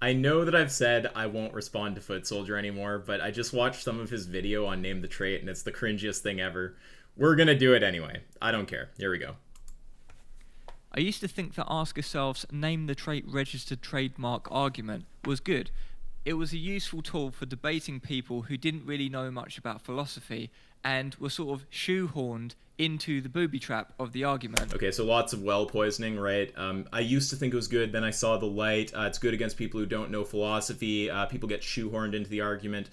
I know that I've said I won't respond to Footsoldier anymore, but I just watched some of his video on Name the Trait, and it's the cringiest thing ever. We're gonna do it anyway. I don't care. Here we go. I used to think that ask yourself's name the trait registered trademark argument was good. It was a useful tool for debating people who didn't really know much about philosophy and were sort of shoehorned into the booby trap of the argument. Okay, so lots of well poisoning, right? I used to think it was good, then I saw the light. It's good against people who don't know philosophy. People get shoehorned into the argument.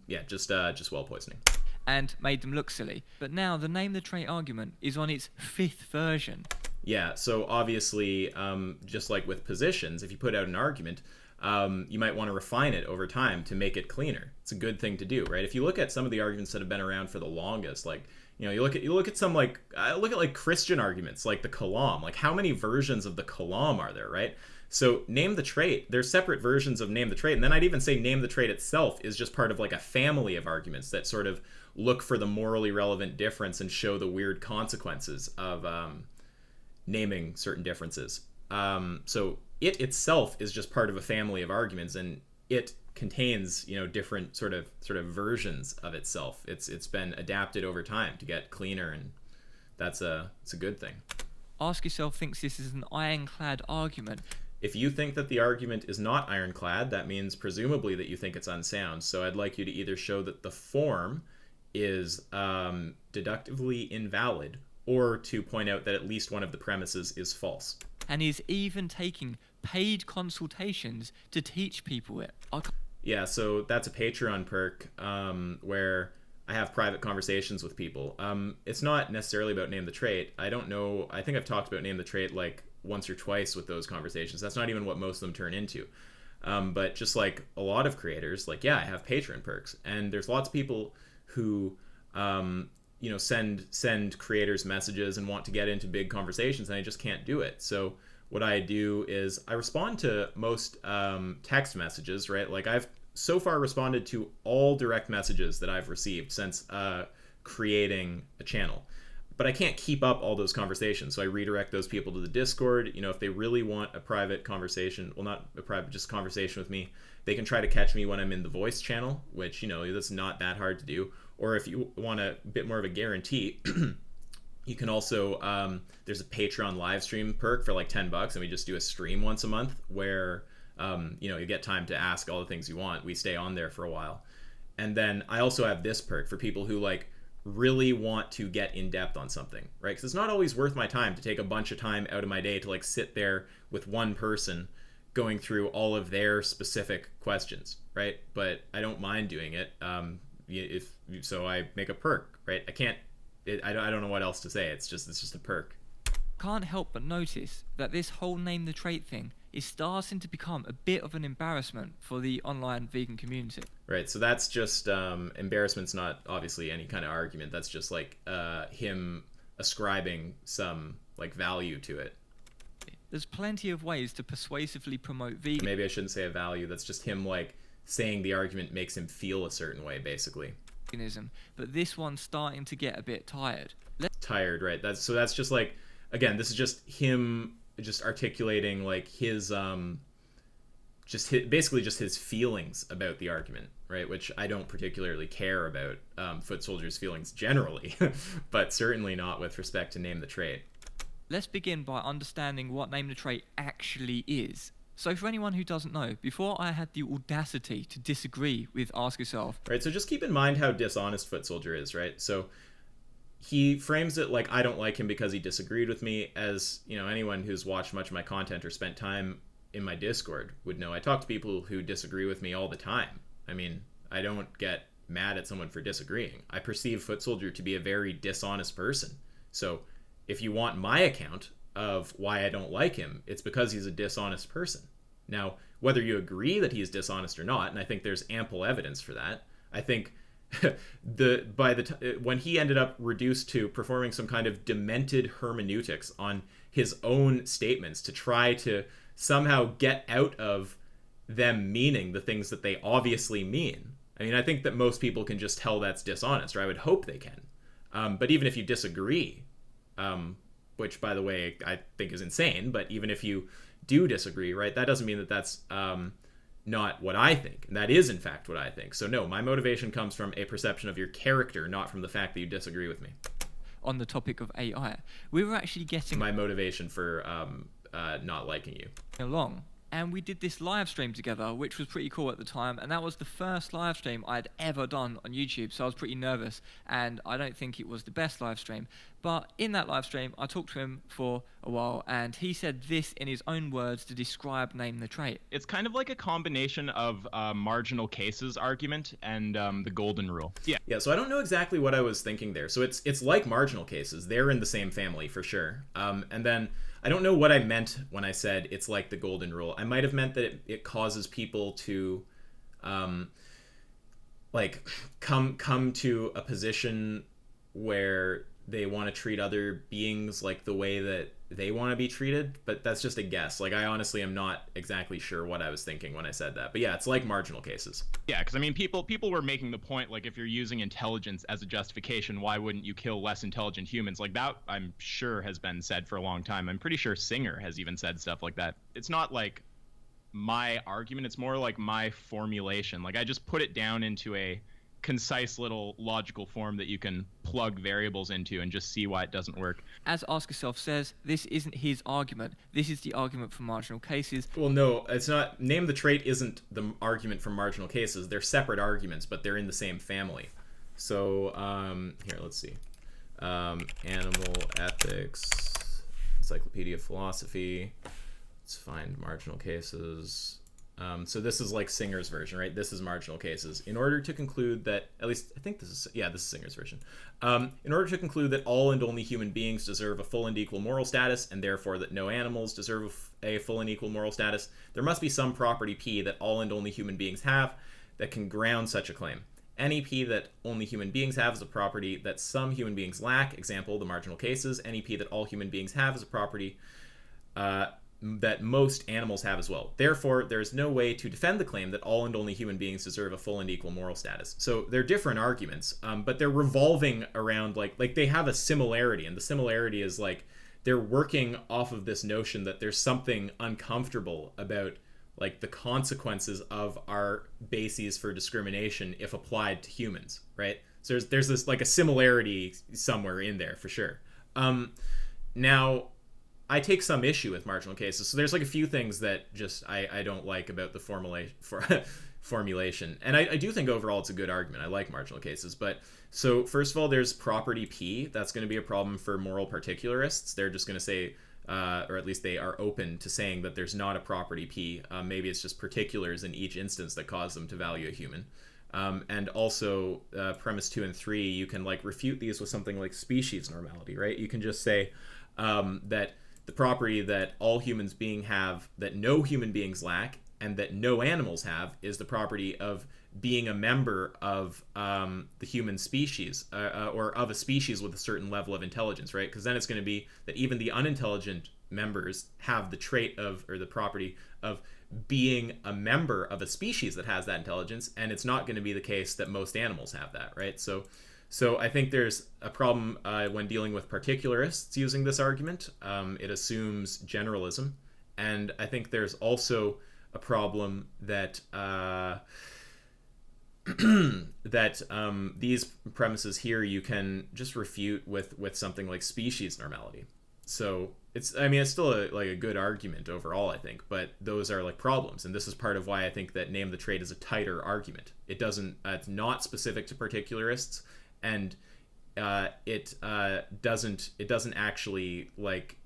Just well poisoning. And made them look silly. But now the name the trait argument is on its 5th version. Yeah, so obviously, just like with positions, if you put out an argument, you might want to refine it over time to make it cleaner. It's a good thing to do, right? If you look at some of the arguments that have been around for the longest, like, you look at some, like, look at like Christian arguments, like the Kalam. Like, how many versions of the Kalam are there, right? So name the trait, there's separate versions of name the trait, and then I'd even say name the trait itself is just part of like a family of arguments that sort of look for the morally relevant difference and show the weird consequences of naming certain differences. So it itself is just part of a family of arguments, and it contains, different sort of versions of itself. It's been adapted over time to get cleaner, and it's a good thing. Ask yourself thinks this is an ironclad argument. If you think that the argument is not ironclad, that means presumably that you think it's unsound. So I'd like you to either show that the form is deductively invalid, or to point out that at least one of the premises is false. And is even taking paid consultations to teach people it. Yeah, so that's a Patreon perk where I have private conversations with people. It's not necessarily about Name the Trait. I don't know. I think I've talked about Name the Trait like once or twice with those conversations. That's not even what most of them turn into. But just like a lot of creators, like, yeah, I have Patreon perks. And there's lots of people who send creators messages and want to get into big conversations, and I just can't do it. So what I do is I respond to most text messages, right? Like, I've so far responded to all direct messages that I've received since creating a channel. But I can't keep up all those conversations, so I redirect those people to the Discord. If they really want a private conversation, well, not a private, just conversation with me, they can try to catch me when I'm in the voice channel, which, that's not that hard to do. Or if you want a bit more of a guarantee, you can also, there's a Patreon live stream perk for like $10, and we just do a stream once a month where, you get time to ask all the things you want. We stay on there for a while. And then I also have this perk for people who like really want to get in depth on something, right? Because it's not always worth my time to take a bunch of time out of my day to like sit there with one person going through all of their specific questions, right? But I don't mind doing it. So I make a perk, right? I don't know what else to say. It's just a perk. Can't help but notice that this whole name the trait thing is starting to become a bit of an embarrassment for the online vegan community. Right, so that's just embarrassment's not obviously any kind of argument. That's just like him ascribing some like value to it. There's plenty of ways to persuasively promote vegan. Maybe I shouldn't say a value. That's just him like saying the argument makes him feel a certain way, basically. But this one's starting to get a bit tired. Tired, right? That's just like, again, this is just him just articulating like his basically just his feelings about the argument, right? Which I don't particularly care about Footsoldier's feelings generally, but certainly not with respect to Name the Trait. Let's begin by understanding what Name the Trait actually is. So for anyone who doesn't know, before I had the audacity to disagree with Ask Yourself. Right, so just keep in mind how dishonest Footsoldier is, right? So he frames it like I don't like him because he disagreed with me. As, anyone who's watched much of my content or spent time in my Discord would know, I talk to people who disagree with me all the time. I mean, I don't get mad at someone for disagreeing. I perceive Footsoldier to be a very dishonest person. So if you want my account of why I don't like him, it's because he's a dishonest person. Now, whether you agree that he's dishonest or not, and I think there's ample evidence for that, I think when he ended up reduced to performing some kind of demented hermeneutics on his own statements to try to somehow get out of them meaning the things that they obviously mean. I mean, I think that most people can just tell that's dishonest, or I would hope they can. But even if you disagree, which, by the way, I think is insane, but even if you do disagree, right, that doesn't mean that that's not what I think. And that is, in fact, what I think. So no, my motivation comes from a perception of your character, not from the fact that you disagree with me. On the topic of AI, we were actually getting my motivation for not liking you along. And we did this live stream together, which was pretty cool at the time. And that was the first live stream I'd ever done on YouTube. So I was pretty nervous. And I don't think it was the best live stream. But in that live stream, I talked to him for a while. And he said this in his own words to describe name the trait. It's kind of like a combination of marginal cases argument and the golden rule. Yeah, so I don't know exactly what I was thinking there. So it's like marginal cases. They're in the same family for sure. And then I don't know what I meant when I said it's like the golden rule. I might have meant that it causes people to like come to a position where they want to treat other beings like the way that they want to be treated, but that's just a guess. Like, I honestly am not exactly sure what I was thinking when I said that. But yeah, it's like marginal cases. Yeah, because I mean, people were making the point, like, if you're using intelligence as a justification, why wouldn't you kill less intelligent humans? Like, that, I'm sure, has been said for a long time. I'm pretty sure Singer has even said stuff like that. It's not like my argument, it's more like my formulation. Like, I just put it down into a concise little logical form that you can plug variables into and just see why it doesn't work. As Ask Yourself says, this isn't his argument. This is the argument for marginal cases. Well, no, it's not. Name the trait isn't the argument for marginal cases. They're separate arguments, but they're in the same family. So, here, let's see. Animal ethics, Encyclopedia of Philosophy. Let's find marginal cases. So this is like Singer's version, right? This is marginal cases. In order to conclude that, at least I think this is Singer's version. In order to conclude that all and only human beings deserve a full and equal moral status, and therefore that no animals deserve a full and equal moral status, there must be some property P that all and only human beings have that can ground such a claim. Any P that only human beings have is a property that some human beings lack, example, the marginal cases. Any P that all human beings have is a property that most animals have as well. Therefore, there is no way to defend the claim that all and only human beings deserve a full and equal moral status. So they're different arguments, but they're revolving around like they have a similarity, and the similarity is like they're working off of this notion that there's something uncomfortable about like the consequences of our bases for discrimination if applied to humans, right? So there's this like a similarity somewhere in there for sure. Now, I take some issue with marginal cases. So there's like a few things that just I don't like about the formulation. And I do think overall it's a good argument. I like marginal cases. But so first of all, there's property P. That's going to be a problem for moral particularists. They're just going to say, or at least they are open to saying that there's not a property P. Maybe it's just particulars in each instance that cause them to value a human. And also premise 2 and 3, you can like refute these with something like species normality, right? You can just say that the property that all humans have that no human beings lack and that no animals have is the property of being a member of the human species or of a species with a certain level of intelligence, right? Because then it's going to be that even the unintelligent members have the trait of, or the property of being a member of a species that has that intelligence, and it's not going to be the case that most animals have that, right? So I think there's a problem when dealing with particularists using this argument. It assumes generalism. And I think there's also a problem that these premises here you can just refute with something like species normality. So it's still a good argument overall, I think, but those are like problems. And this is part of why I think that name the trait is a tighter argument. It's not specific to particularists. And it doesn't actually, like,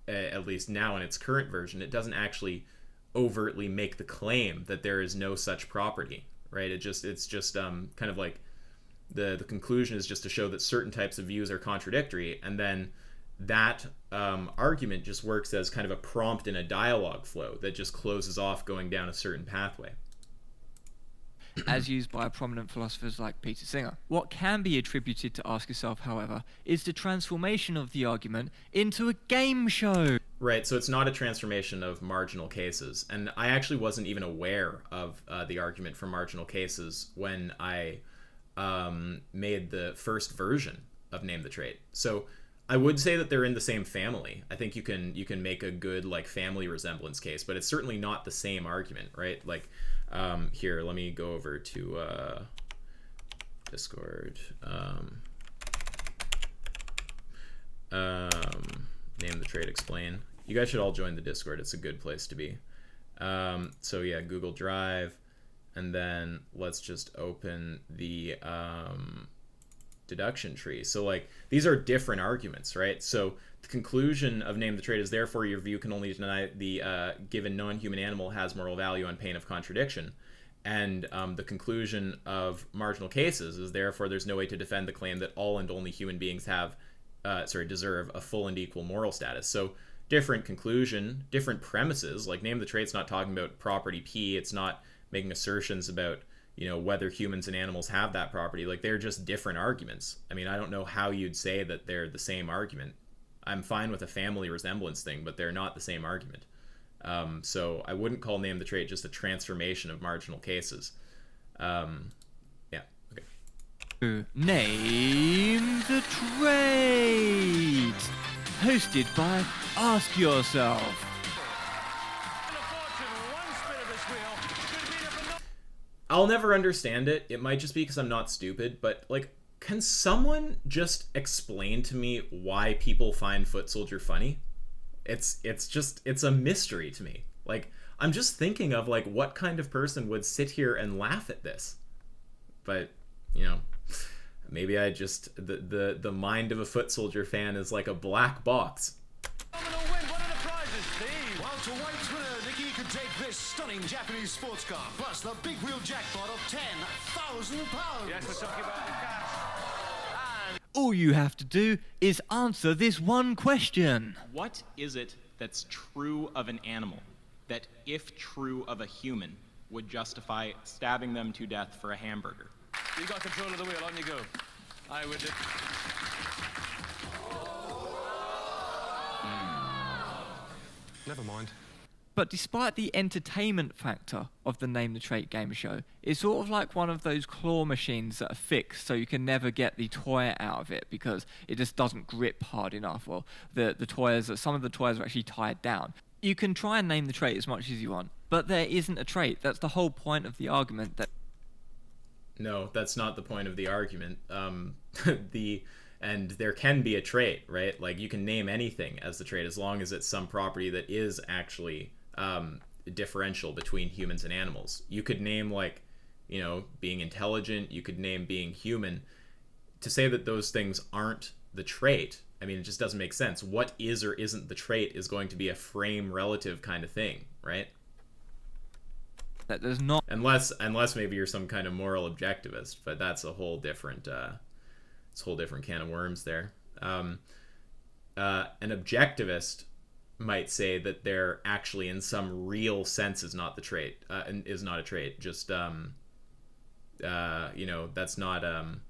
at least now in its current version, it doesn't actually overtly make the claim that there is no such property, right? It's just kind of like the conclusion is just to show that certain types of views are contradictory, and then that argument just works as kind of a prompt in a dialogue flow that just closes off going down a certain pathway. As used by prominent philosophers like Peter Singer. What can be attributed to Ask Yourself, however, is the transformation of the argument into a game show. Right, so it's not a transformation of marginal cases. And I actually wasn't even aware of the argument for marginal cases when I made the first version of Name the Trait. So I would say that they're in the same family. I think you can make a good like family resemblance case, but it's certainly not the same argument, right? Like, here, let me go over to Discord. Name the trait, explain. You guys should all join the Discord. It's a good place to be. So yeah, Google Drive, and then let's just open the deduction tree. So like these are different arguments, right? So the conclusion of name the trait is therefore your view can only deny the given non-human animal has moral value on pain of contradiction. And the conclusion of marginal cases is therefore there's no way to defend the claim that all and only human beings have deserve a full and equal moral status. So different conclusion, different premises. Like name the trait's not talking about property P. It's not making assertions about, you know, whether humans and animals have that property. Like they're just different arguments. I mean, I don't know how you'd say that they're the same argument. I'm fine with a family resemblance thing, but they're not the same argument. So I wouldn't call name the trait just a transformation of marginal cases. Yeah, okay. Name the trait, hosted by Ask Yourself. I'll never understand it. It might just be because I'm not stupid, but like, can someone just explain to me why people find Footsoldier funny? It's a mystery to me. Like, I'm just thinking of like what kind of person would sit here and laugh at this. But, you know, maybe I just the mind of a Footsoldier fan is like a black box. Stunning Japanese sports car, plus the big wheel jackpot of £10,000. Yes, we're talking about the cash. All you have to do is answer this one question. What is it that's true of an animal that, if true of a human, would justify stabbing them to death for a hamburger? You got control of the wheel, on you go. I would. Never mind. But despite the entertainment factor of the Name the Trait game show, it's sort of like one of those claw machines that are fixed so you can never get the toy out of it because it just doesn't grip hard enough. Well, some of the toys are actually tied down. You can try and name the trait as much as you want, but there isn't a trait. That's the whole point of the argument. No, that's not the point of the argument. And there can be a trait, right? Like you can name anything as the trait as long as it's some property that is actually differential between humans and animals. You could name like, you know, being intelligent. You could name being human. To say that those things aren't the trait, I mean, it just doesn't make sense. What is or isn't the trait is going to be a frame relative kind of thing, right? That does not. Unless maybe you're some kind of moral objectivist, but that's a whole different can of worms there. An objectivist might say that they're actually in some real sense is not the trait, and is not a trait. Just you know, that's not an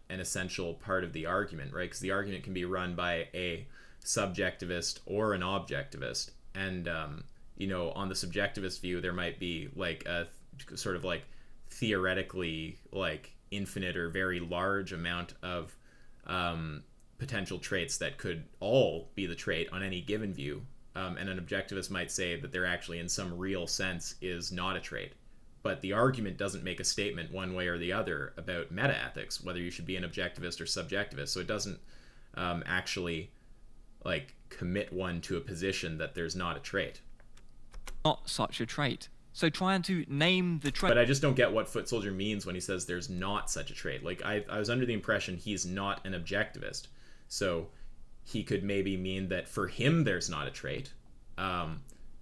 essential part of the argument, right? Because the argument can be run by a subjectivist or an objectivist, and you know, on the subjectivist view, there might be like a sort of like theoretically like infinite or very large amount of potential traits that could all be the trait on any given view, and an objectivist might say that they're actually in some real sense is not a trait. But the argument doesn't make a statement one way or the other about meta-ethics, whether you should be an objectivist or subjectivist. So it doesn't actually like commit one to a position that there's not a trait. Not such a trait. So trying to name the trait. But I just don't get what Footsoldier means when he says there's not such a trait. Like I was under the impression he's not an objectivist. So he could maybe mean that for him there's not a trait.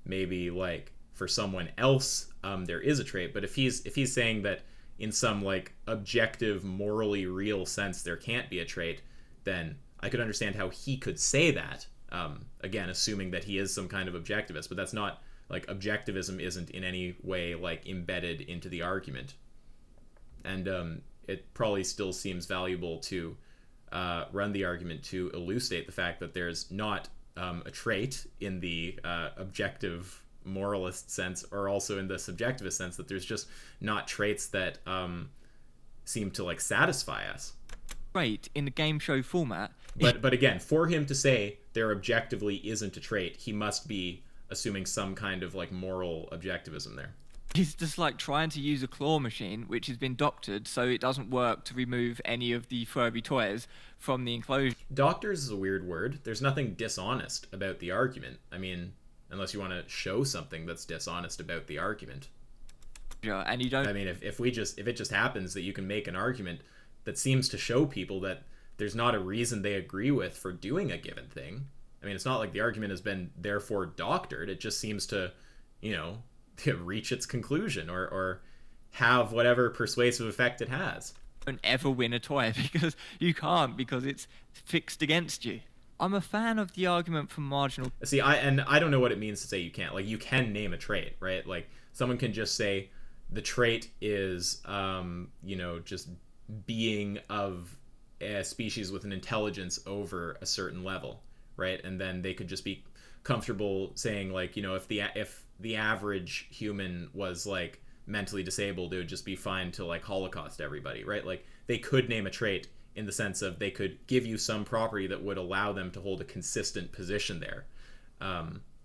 Maybe like for someone else there is a trait. But if he's saying that in some like objective, morally real sense there can't be a trait, then I could understand how he could say that. Again, assuming that he is some kind of objectivist, but that's not. Like, objectivism isn't in any way, like, embedded into the argument. And it probably still seems valuable to run the argument to elucidate the fact that there's not a trait in the objective moralist sense, or also in the subjectivist sense, that there's just not traits that seem to, like, satisfy us. trait in the game show format. But again, for him to say there objectively isn't a trait, he must be assuming some kind of like moral objectivism there. It's just like trying to use a claw machine, which has been doctored so it doesn't work to remove any of the furry toys from the enclosure. Doctors is a weird word. There's nothing dishonest about the argument. I mean, unless you want to show something that's dishonest about the argument. And you don't. I mean, if it just happens that you can make an argument that seems to show people that there's not a reason they agree with for doing a given thing. I mean, it's not like the argument has been therefore doctored. It just seems to, to reach its conclusion or have whatever persuasive effect it has. Don't ever win a toy because you can't, because it's fixed against you. I'm a fan of the argument from Marginal. See, I don't know what it means to say you can't. Like, you can name a trait, right? Like, someone can just say the trait is, just being of a species with an intelligence over a certain level, right? And then they could just be comfortable saying, like, if the average human was like mentally disabled, it would just be fine to like Holocaust everybody, right? Like, they could name a trait in the sense of they could give you some property that would allow them to hold a consistent position there.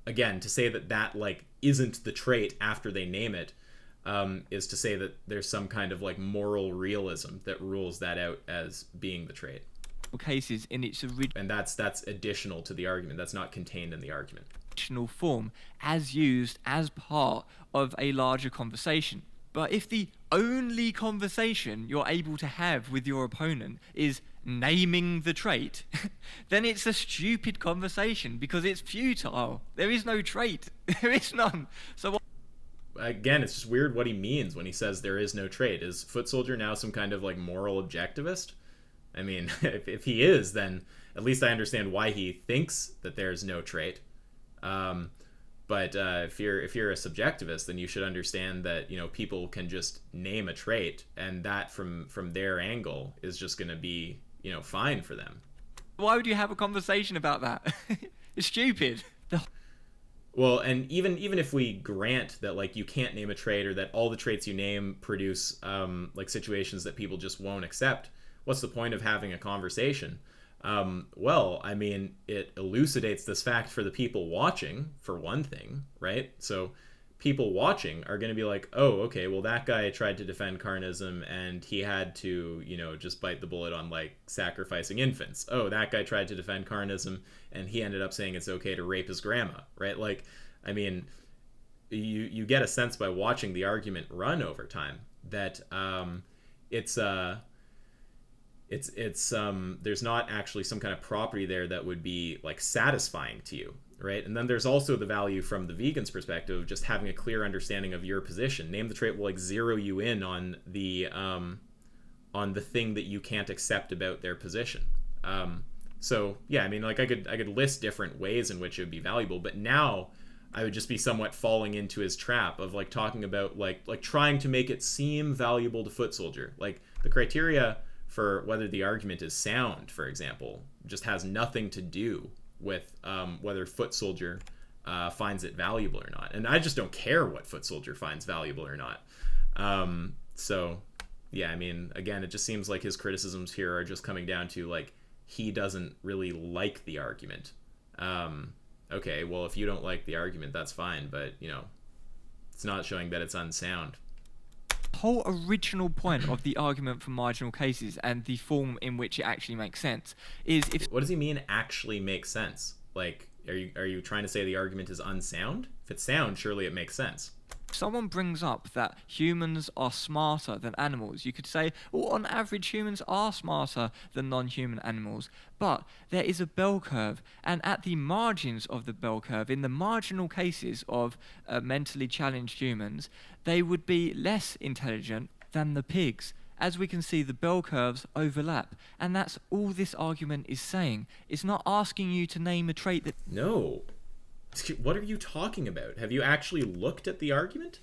Again, to say that like isn't the trait after they name it is to say that there's some kind of like moral realism that rules that out as being the trait. Cases in its and that's additional to the argument. That's not contained in the argument. Original form as used as part of a larger conversation. But if the only conversation you're able to have with your opponent is naming the trait, then it's a stupid conversation because it's futile. There is no trait. There is none. So again, it's just weird what he means when he says there is no trait. Is Footsoldier now some kind of like moral objectivist? I mean, if he is, then at least I understand why he thinks that there's no trait. But if you're a subjectivist, then you should understand that people can just name a trait, and that from their angle is just going to be fine for them. Why would you have a conversation about that? It's stupid. Well, and even if we grant that like you can't name a trait, or that all the traits you name produce like situations that people just won't accept, what's the point of having a conversation? Well, I mean, it elucidates this fact for the people watching, for one thing, right? So people watching are going to be like, oh, okay, well, that guy tried to defend carnism and he had to, just bite the bullet on like sacrificing infants. Oh, that guy tried to defend carnism and he ended up saying it's okay to rape his grandma, right? Like, I mean, you get a sense by watching the argument run over time that there's not actually some kind of property there that would be like satisfying to you, right? And then there's also the value from the vegan's perspective of just having a clear understanding of your position. Name the trait will like zero you in on the thing that you can't accept about their position. So yeah, I mean, like I could list different ways in which it would be valuable, but now I would just be somewhat falling into his trap of like talking about like trying to make it seem valuable to Footsoldier. Like the criteria for whether the argument is sound, for example, just has nothing to do with whether Footsoldier finds it valuable or not. And I just don't care what Footsoldier finds valuable or not. So, yeah, I mean, again, it just seems like his criticisms here are just coming down to, like, he doesn't really like the argument. Okay, well, if you don't like the argument, that's fine, but, it's not showing that it's unsound. The whole original point of the argument for marginal cases and the form in which it actually makes sense is if... What does he mean actually makes sense? Like, are you trying to say the argument is unsound? If it's sound, surely it makes sense. Someone brings up that humans are smarter than animals. You could say, well, on average, humans are smarter than non-human animals. But there is a bell curve, and at the margins of the bell curve, in the marginal cases of mentally challenged humans, they would be less intelligent than the pigs. As we can see, the bell curves overlap, and that's all this argument is saying. It's not asking you to name a trait that... No. What are you talking about? Have you actually looked at the argument?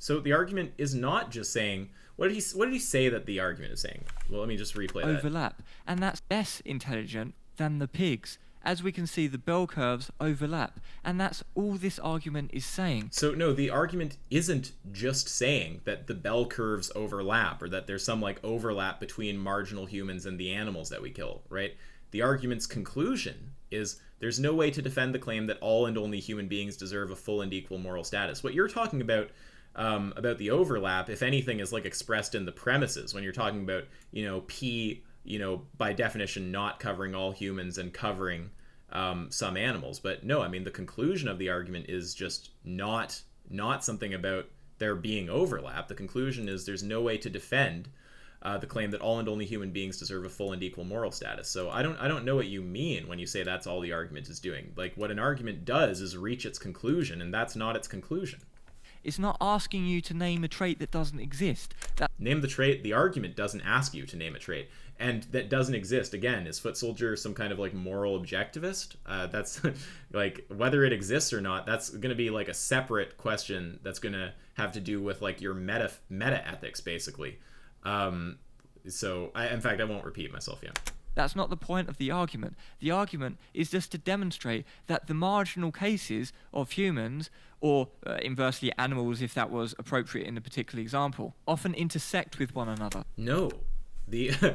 So the argument is not just saying... What did he say that the argument is saying? Well, let me just replay that. Overlap, and that's less intelligent than the pigs. As we can see, the bell curves overlap, and that's all this argument is saying. So no, the argument isn't just saying that the bell curves overlap, or that there's some like overlap between marginal humans and the animals that we kill, right? The argument's conclusion is there's no way to defend the claim that all and only human beings deserve a full and equal moral status. What you're talking about the overlap, if anything, is like expressed in the premises when you're talking about, P, by definition not covering all humans and covering some animals. But no, I mean, the conclusion of the argument is just not something about there being overlap. The conclusion is there's no way to defend the claim that all and only human beings deserve a full and equal moral status. So I don't know what you mean when you say that's all the argument is doing. Like, what an argument does is reach its conclusion, and that's not its conclusion. It's not asking you to name a trait that doesn't exist. Name the trait. The argument doesn't ask you to name a trait, and that doesn't exist. Again, is Footsoldier some kind of like moral objectivist? That's like, whether it exists or not, that's going to be like a separate question that's going to have to do with like your meta ethics, basically. So in fact, I won't repeat myself yet. That's not the point of the argument. The argument is just to demonstrate that the marginal cases of humans, or inversely animals if that was appropriate in a particular example, often intersect with one another. No. The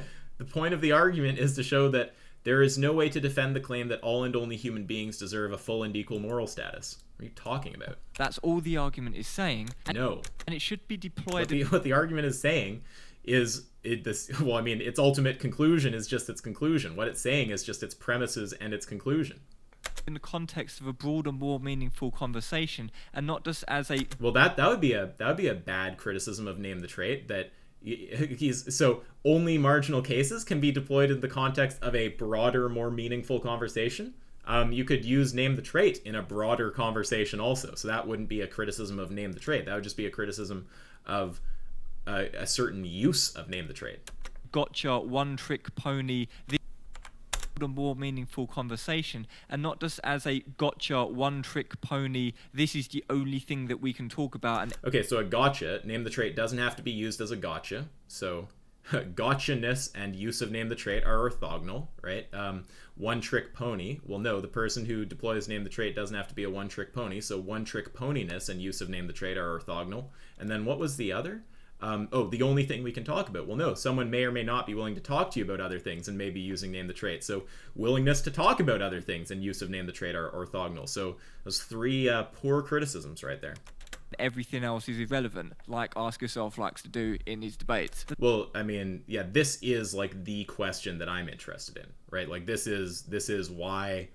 point of the argument is to show that there is no way to defend the claim that all and only human beings deserve a full and equal moral status. What are you talking about? That's all the argument is saying. No. And it should be deployed... What the argument is saying is... its ultimate conclusion is just its conclusion. What it's saying is just its premises and its conclusion. In the context of a broader, more meaningful conversation, and not just as a... Well, that would be a bad criticism of name the trait, that so only marginal cases can be deployed in the context of a broader, more meaningful conversation. You could use name the trait in a broader conversation also. So that wouldn't be a criticism of name the trait. That would just be a criticism of a certain use of name the trait. Gotcha, one trick pony, a more meaningful conversation, and not just as a gotcha, one trick pony, this is the only thing that we can talk about. And okay, so a gotcha, name the trait doesn't have to be used as a gotcha. So gotcha-ness and use of name the trait are orthogonal, right? One trick pony, well, no, the person who deploys name the trait doesn't have to be a one trick pony. So one trick poniness and use of name the trait are orthogonal. And then what was the other? The only thing we can talk about. Well, no, someone may or may not be willing to talk to you about other things and maybe using name the trait. So willingness to talk about other things and use of name the trait are orthogonal. So those three poor criticisms right there. Everything else is irrelevant, like Ask Yourself likes to do in his debates. Well, I mean, yeah, this is like the question that I'm interested in, right? Like this is why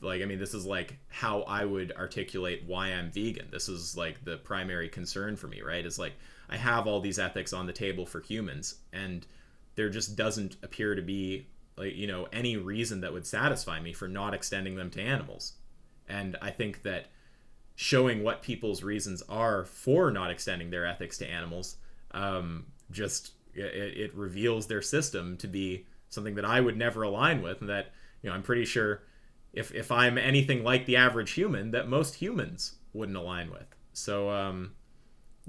this is like how I would articulate why I'm vegan. This is like the primary concern for me, right? Is like, I have all these ethics on the table for humans, and there just doesn't appear to be like, any reason that would satisfy me for not extending them to animals. And I think that showing what people's reasons are for not extending their ethics to animals, it reveals their system to be something that I would never align with, and that, I'm pretty sure if I'm anything like the average human, that most humans wouldn't align with. So,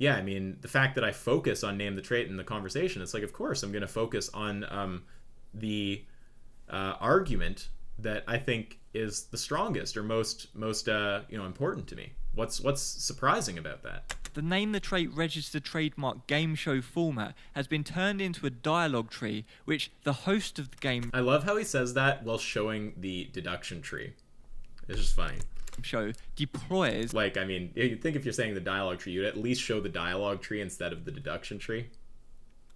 yeah, I mean, the fact that I focus on name the trait in the conversation, it's like, of course, I'm going to focus on the argument that I think is the strongest or most important to me. What's surprising about that? The name the trait registered trademark game show format has been turned into a dialogue tree, which the host of the game... I love how he says that while showing the deduction tree. It's just funny. Show deploys. Like, I mean, you'd think if you're saying the dialogue tree, you'd at least show the dialogue tree instead of the deduction tree.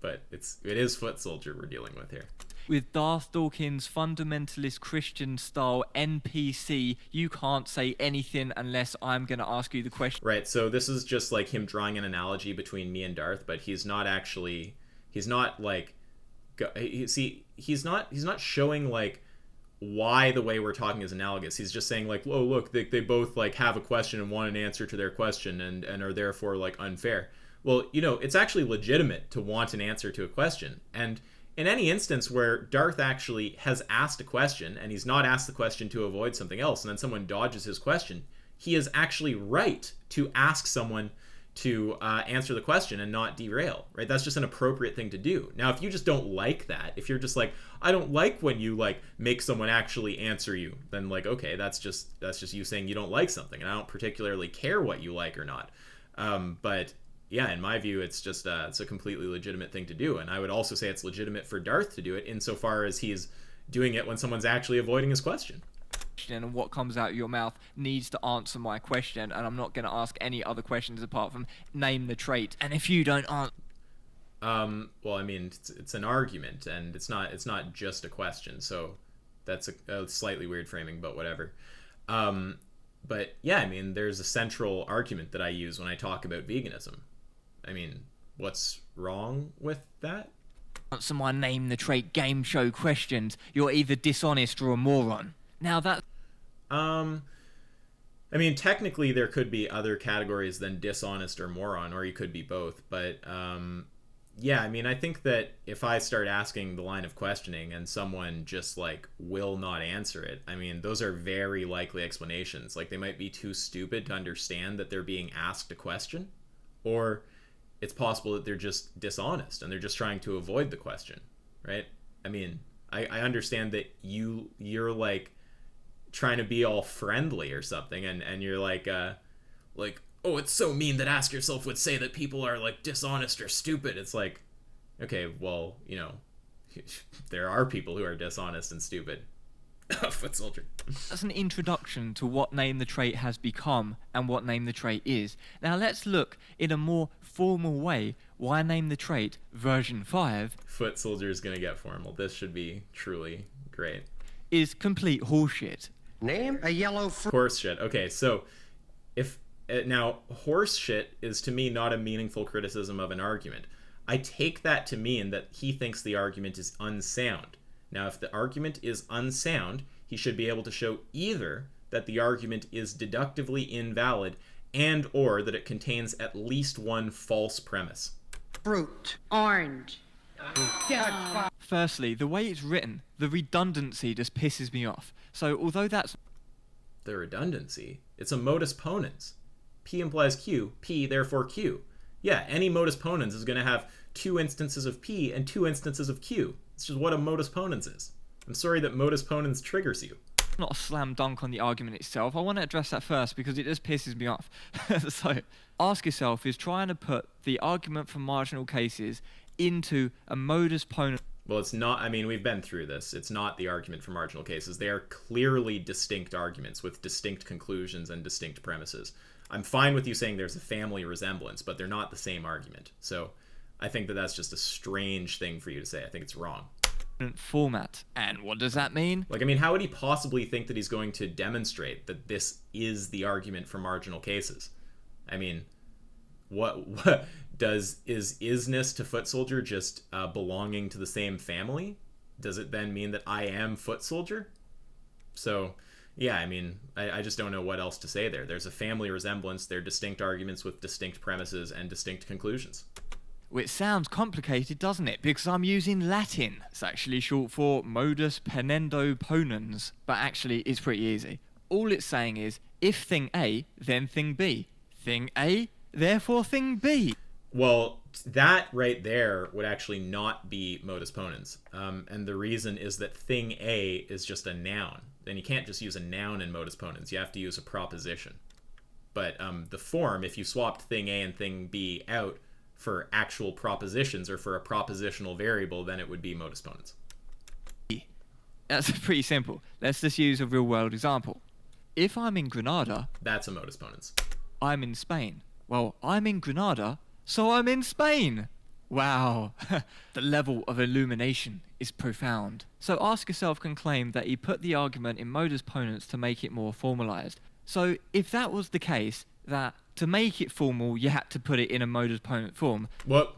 But it is Footsoldier we're dealing with here. With Dawkins' fundamentalist Christian style NPC, you can't say anything unless I'm going to ask you the question. Right, so this is just like him drawing an analogy between me and Darth, but he's not showing like why the way we're talking is analogous. He's just saying like, oh, look, they both like have a question and want an answer to their question and are therefore like unfair. Well, it's actually legitimate to want an answer to a question. And in any instance where Darth actually has asked a question and he's not asked the question to avoid something else, and then someone dodges his question, he is actually right to ask someone, to answer the question and not derail, right? That's just an appropriate thing to do. Now, if you just don't like that, if you're just like, I don't like when you like make someone actually answer you, then like, okay, that's just you saying you don't like something, and I don't particularly care what you like or not. But yeah, in my view, it's just it's a completely legitimate thing to do, and I would also say it's legitimate for Darth to do it insofar as he's doing it when someone's actually avoiding his question. And what comes out of your mouth needs to answer my question, and I'm not going to ask any other questions apart from name the trait. And if you don't answer, well, I mean, it's an argument, and it's not just a question, so that's a slightly weird framing, but whatever. But yeah, I mean, there's a central argument that I use when I talk about veganism. I mean, what's wrong with that? answer my name the trait game show questions, you're either dishonest or a moron. Now that. I mean, technically there could be other categories than dishonest or moron, or you could be both. But yeah, I mean, I think that if I start asking the line of questioning and someone just like will not answer it, I mean, those are very likely explanations. Like they might be too stupid to understand that they're being asked a question, or it's possible that they're just dishonest and they're just trying to avoid the question, right? I mean, I understand that you're like trying to be all friendly or something, and you're like, oh, it's so mean that Ask Yourself would say that people are like dishonest or stupid. It's like, okay, well, you know, there are people who are dishonest and stupid. Footsoldier. That's an introduction to what name the trait has become and what name the trait is. Now let's look in a more formal way why name the trait version 5 Footsoldier is going to get formal. This should be truly great. is complete horseshit. Name a yellow fruit. Horse shit. Okay, so if now horse shit is to me not a meaningful criticism of an argument. I take that to mean that he thinks the argument is unsound. Now, if the argument is unsound, he should be able to show either that the argument is deductively invalid and or that it contains at least one false premise. Fruit. Orange. Firstly, the way it's written, the redundancy just pisses me off. So although that's The redundancy? It's a modus ponens. P implies Q, P therefore Q. Yeah, any modus ponens is going to have two instances of P and two instances of Q. It's just what a modus ponens is. I'm sorry that modus ponens triggers you. not a slam dunk on the argument itself. I want to address that first because it just pisses me off. So, Ask Yourself is trying to put the argument from marginal cases into a modus ponens. Well, it's not, I mean, we've been through this. It's not the argument for marginal cases. They are clearly distinct arguments with distinct conclusions and distinct premises. I'm fine with you saying there's a family resemblance, but they're not the same argument. So I think that that's just a strange thing for you to say. I think it's wrong. Format. And what does that mean? Like, I mean, how would he possibly think that he's going to demonstrate that this is the argument for marginal cases? I mean, what is isness to Footsoldier just belonging to the same family? Does it then mean that I am Footsoldier? So, yeah, I mean, I just don't know what else to say there. There's a family resemblance. They're distinct arguments with distinct premises and distinct conclusions. Which sounds complicated, doesn't it? Because I'm using Latin. It's actually short for modus ponendo ponens, but actually it's pretty easy. All it's saying is, if thing A, then thing B. Thing A, therefore thing B. Well, that right there would actually not be modus ponens. And the reason is that thing A is just a noun. And you can't just use a noun in modus ponens. You have to use a proposition. But the form, if you swapped thing A and thing B out for actual propositions or for a propositional variable, then it would be modus ponens. That's pretty simple. Let's just use a real world example. If I'm in Granada, That's a modus ponens. I'm in Spain. Well, I'm in Granada, so I'm in Spain. Wow. The level of illumination is profound. So Ask Yourself can claim that he put the argument in modus ponens to make it more formalized. So if that was the case, that to make it formal, you had to put it in a modus ponens form. Well,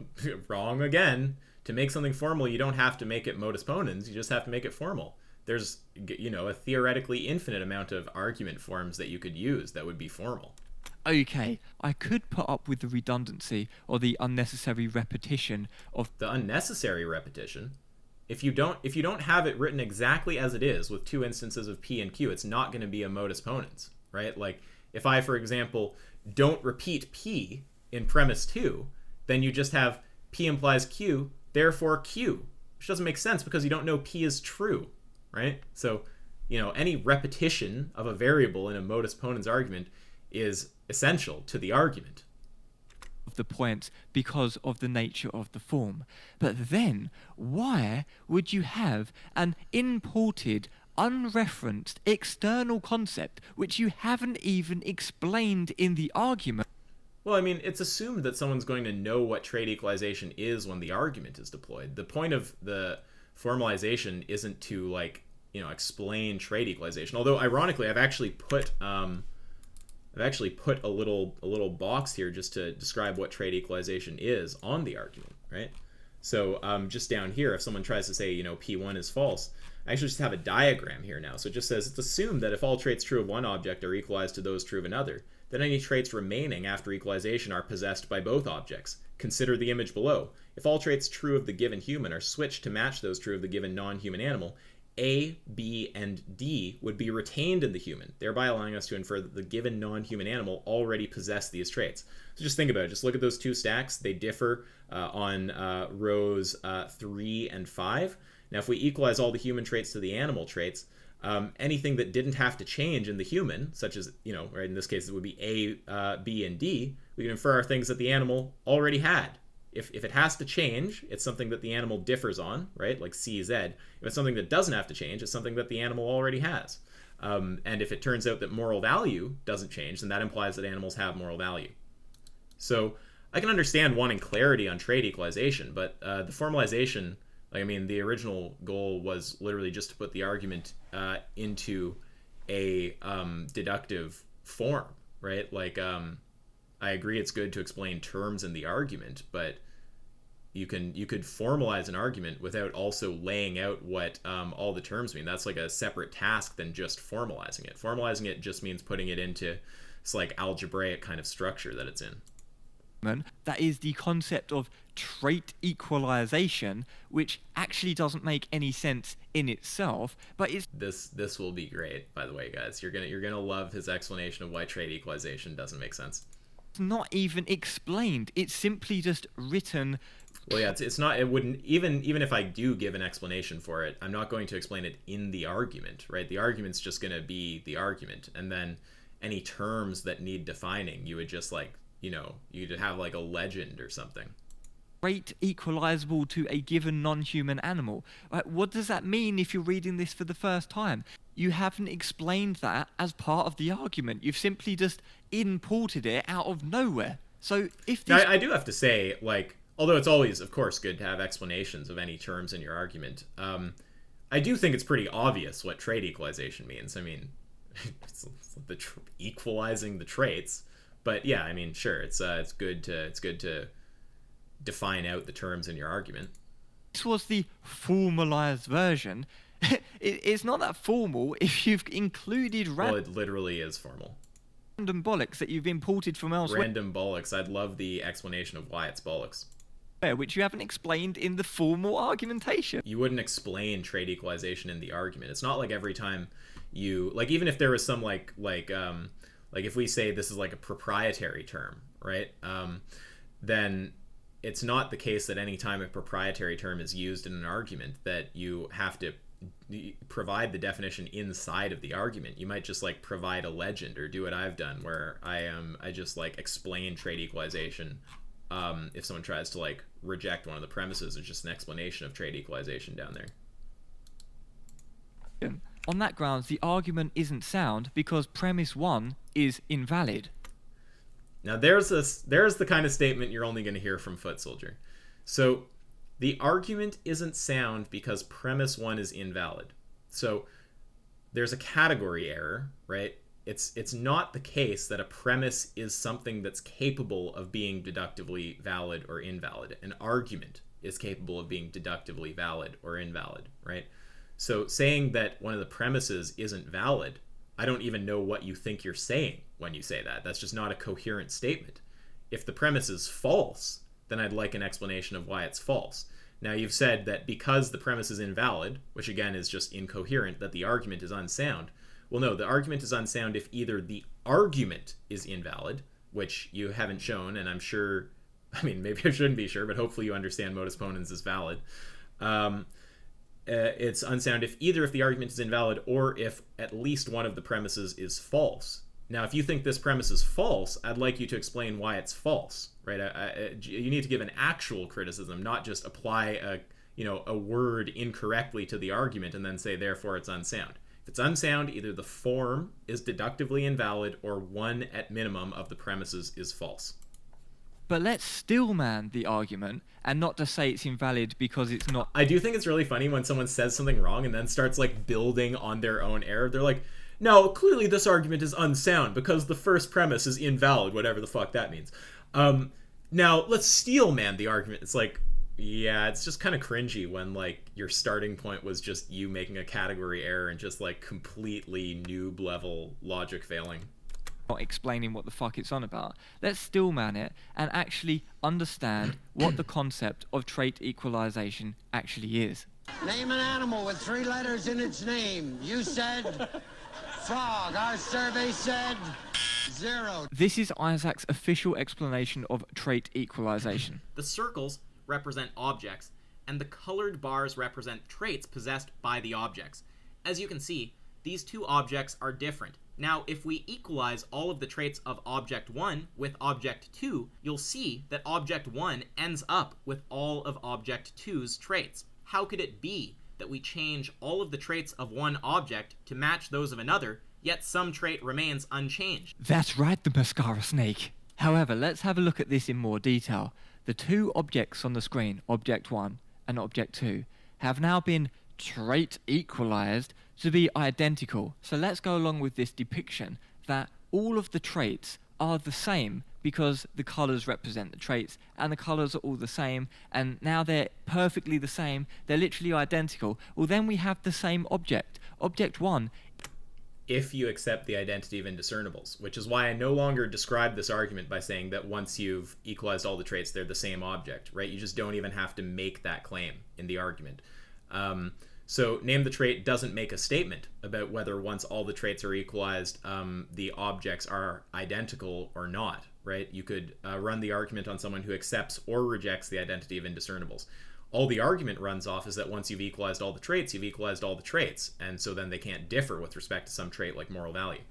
wrong again. To make something formal, you don't have to make it modus ponens. You just have to make it formal. There's, you know, a theoretically infinite amount of argument forms that you could use that would be formal. Okay, I could put up with the redundancy or the unnecessary repetition of The unnecessary repetition. If you don't have it written exactly as it is with two instances of P and Q, it's not going to be a modus ponens, right? Like if I, for example, don't repeat P in premise 2, then you just have P implies Q, therefore Q, which doesn't make sense because you don't know P is true, right? So, any repetition of a variable in a modus ponens argument is essential to the argument. Of the points because of the nature of the form. But then, why would you have an imported, unreferenced external concept which you haven't even explained in the argument? Well, I mean, it's assumed that someone's going to know what trait equalization is when the argument is deployed. The point of the formalization isn't to explain trait equalization. Although ironically, I've actually put a little box here just to describe what trait equalization is on the argument, right? So just down here, if someone tries to say, P1 is false, I actually just have a diagram here now. So it just says it's assumed that if all traits true of one object are equalized to those true of another, then any traits remaining after equalization are possessed by both objects. Consider the image below. If all traits true of the given human are switched to match those true of the given non-human animal, A, B, and D would be retained in the human, thereby allowing us to infer that the given non-human animal already possessed these traits. So just think about it. Just look at those two stacks. They differ on rows 3 and 5. Now, if we equalize all the human traits to the animal traits, anything that didn't have to change in the human, such as, right, in this case, it would be A, B, and D, we can infer are things that the animal already had. If it has to change, it's something that the animal differs on, right? Like CZ. If it's something that doesn't have to change, it's something that the animal already has. And if it turns out that moral value doesn't change, then that implies that animals have moral value. So I can understand wanting clarity on trait equalization, but the formalization, the original goal was literally just to put the argument into a deductive form, right? I agree it's good to explain terms in the argument, but you could formalize an argument without also laying out what all the terms mean. That's like a separate task than just formalizing it. Formalizing it just means putting it into this algebraic kind of structure that it's in. That is the concept of trait equalization, which actually doesn't make any sense in itself, but it's... This will be great, by the way, guys. You're gonna love his explanation of why trait equalization doesn't make sense. Not even explained. It's simply just written. Well, yeah, it's not. It wouldn't even if I do give an explanation for it, I'm not going to explain it in the argument, right? The argument's just going to be the argument, and then any terms that need defining, you would just you'd have a legend or something. Trait equalizable to a given non-human animal. What does that mean if you're reading this for the first time? You haven't explained that as part of the argument. You've simply just imported it out of nowhere. So if now, I do have to say, although it's always, of course, good to have explanations of any terms in your argument, I do think it's pretty obvious what trait equalization means. It's equalizing the traits, but yeah, sure, it's good to define out the terms in your argument. This was the formalized version. It's not that formal if you've included well, it literally is formal. Random bollocks that you've imported from elsewhere. Random bollocks. I'd love the explanation of why it's bollocks. Which you haven't explained in the formal argumentation. You wouldn't explain trait equalization in the argument. It's not like every time you even if there was some if we say this is a proprietary term, right? Then it's not the case that any time a proprietary term is used in an argument that you have to provide the definition inside of the argument. You might just provide a legend or do what I've done where I just explain trait equalization. If someone tries to reject one of the premises, there's just an explanation of trait equalization down there. On that grounds, the argument isn't sound because premise 1 is invalid. Now there's the kind of statement you're only going to hear from Footsoldier. So the argument isn't sound because premise 1 is invalid. So there's a category error, right? It's not the case that a premise is something that's capable of being deductively valid or invalid. An argument is capable of being deductively valid or invalid, right? So saying that one of the premises isn't valid, I don't even know what you think you're saying when you say that. That's just not a coherent statement. If the premise is false, then I'd like an explanation of why it's false. Now you've said that because the premise is invalid, which again is just incoherent, that the argument is unsound. Well, no, the argument is unsound if either the argument is invalid, which you haven't shown, and I'm sure, I mean, maybe I shouldn't be sure, but hopefully you understand modus ponens is valid. It's unsound if the argument is invalid or if at least one of the premises is false. Now, if you think this premise is false, I'd like you to explain why it's false, right? You need to give an actual criticism, not just apply a word incorrectly to the argument and then say, therefore, it's unsound. If it's unsound, either the form is deductively invalid or one at minimum of the premises is false. But let's stillman the argument and not just say it's invalid because it's not. I do think it's really funny when someone says something wrong and then starts like building on their own error. They're like, no, clearly this argument is unsound because the first premise is invalid, whatever the fuck that means. Now let's steelman the argument. It's like, yeah, it's just kind of cringy when like your starting point was just you making a category error and just like completely noob level logic failing. Not explaining what the fuck it's on about. Let's stillman it and actually understand what the concept of trait equalization actually is. Name an animal with 3 letters in its name. You said frog. Our survey said 0. This is Isaac's official explanation of trait equalization. The circles represent objects, and the colored bars represent traits possessed by the objects. As you can see, these two objects are different. Now, if we equalize all of the traits of object 1 with object 2, you'll see that object 1 ends up with all of object 2's traits. How could it be that we change all of the traits of one object to match those of another, yet some trait remains unchanged? That's right, the mascara snake. However, let's have a look at this in more detail. The two objects on the screen, object 1 and object 2, have now been trait equalized to be identical. So let's go along with this depiction that all of the traits are the same because the colors represent the traits and the colors are all the same, and now they're perfectly the same, they're literally identical. Well, then we have the same object. Object 1, if you accept the identity of indiscernibles, which is why I no longer describe this argument by saying that once you've equalized all the traits, they're the same object, right? You just don't even have to make that claim in the argument. So name the trait doesn't make a statement about whether once all the traits are equalized, the objects are identical or not, right? You could run the argument on someone who accepts or rejects the identity of indiscernibles. All the argument runs off is that once you've equalized all the traits, you've equalized all the traits, and so then they can't differ with respect to some trait like moral value.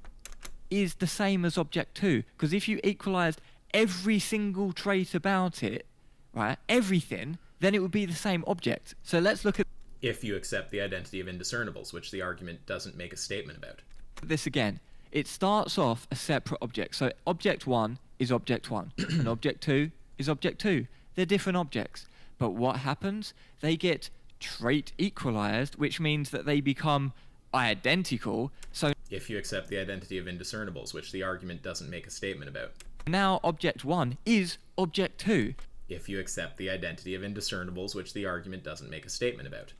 is the same as object 2, because if you equalized every single trait about it, right, everything, then it would be the same object. So let's look at If you accept the identity of indiscernibles, which the argument doesn't make a statement about. this again. It starts off a separate object. So object 1 is object 1, and object 2 is object 2. They're different objects. But what happens? They get trait equalized, which means that they become identical. So If you accept the identity of indiscernibles, which the argument doesn't make a statement about. now object 1 is object 2. If you accept the identity of indiscernibles, which the argument doesn't make a statement about.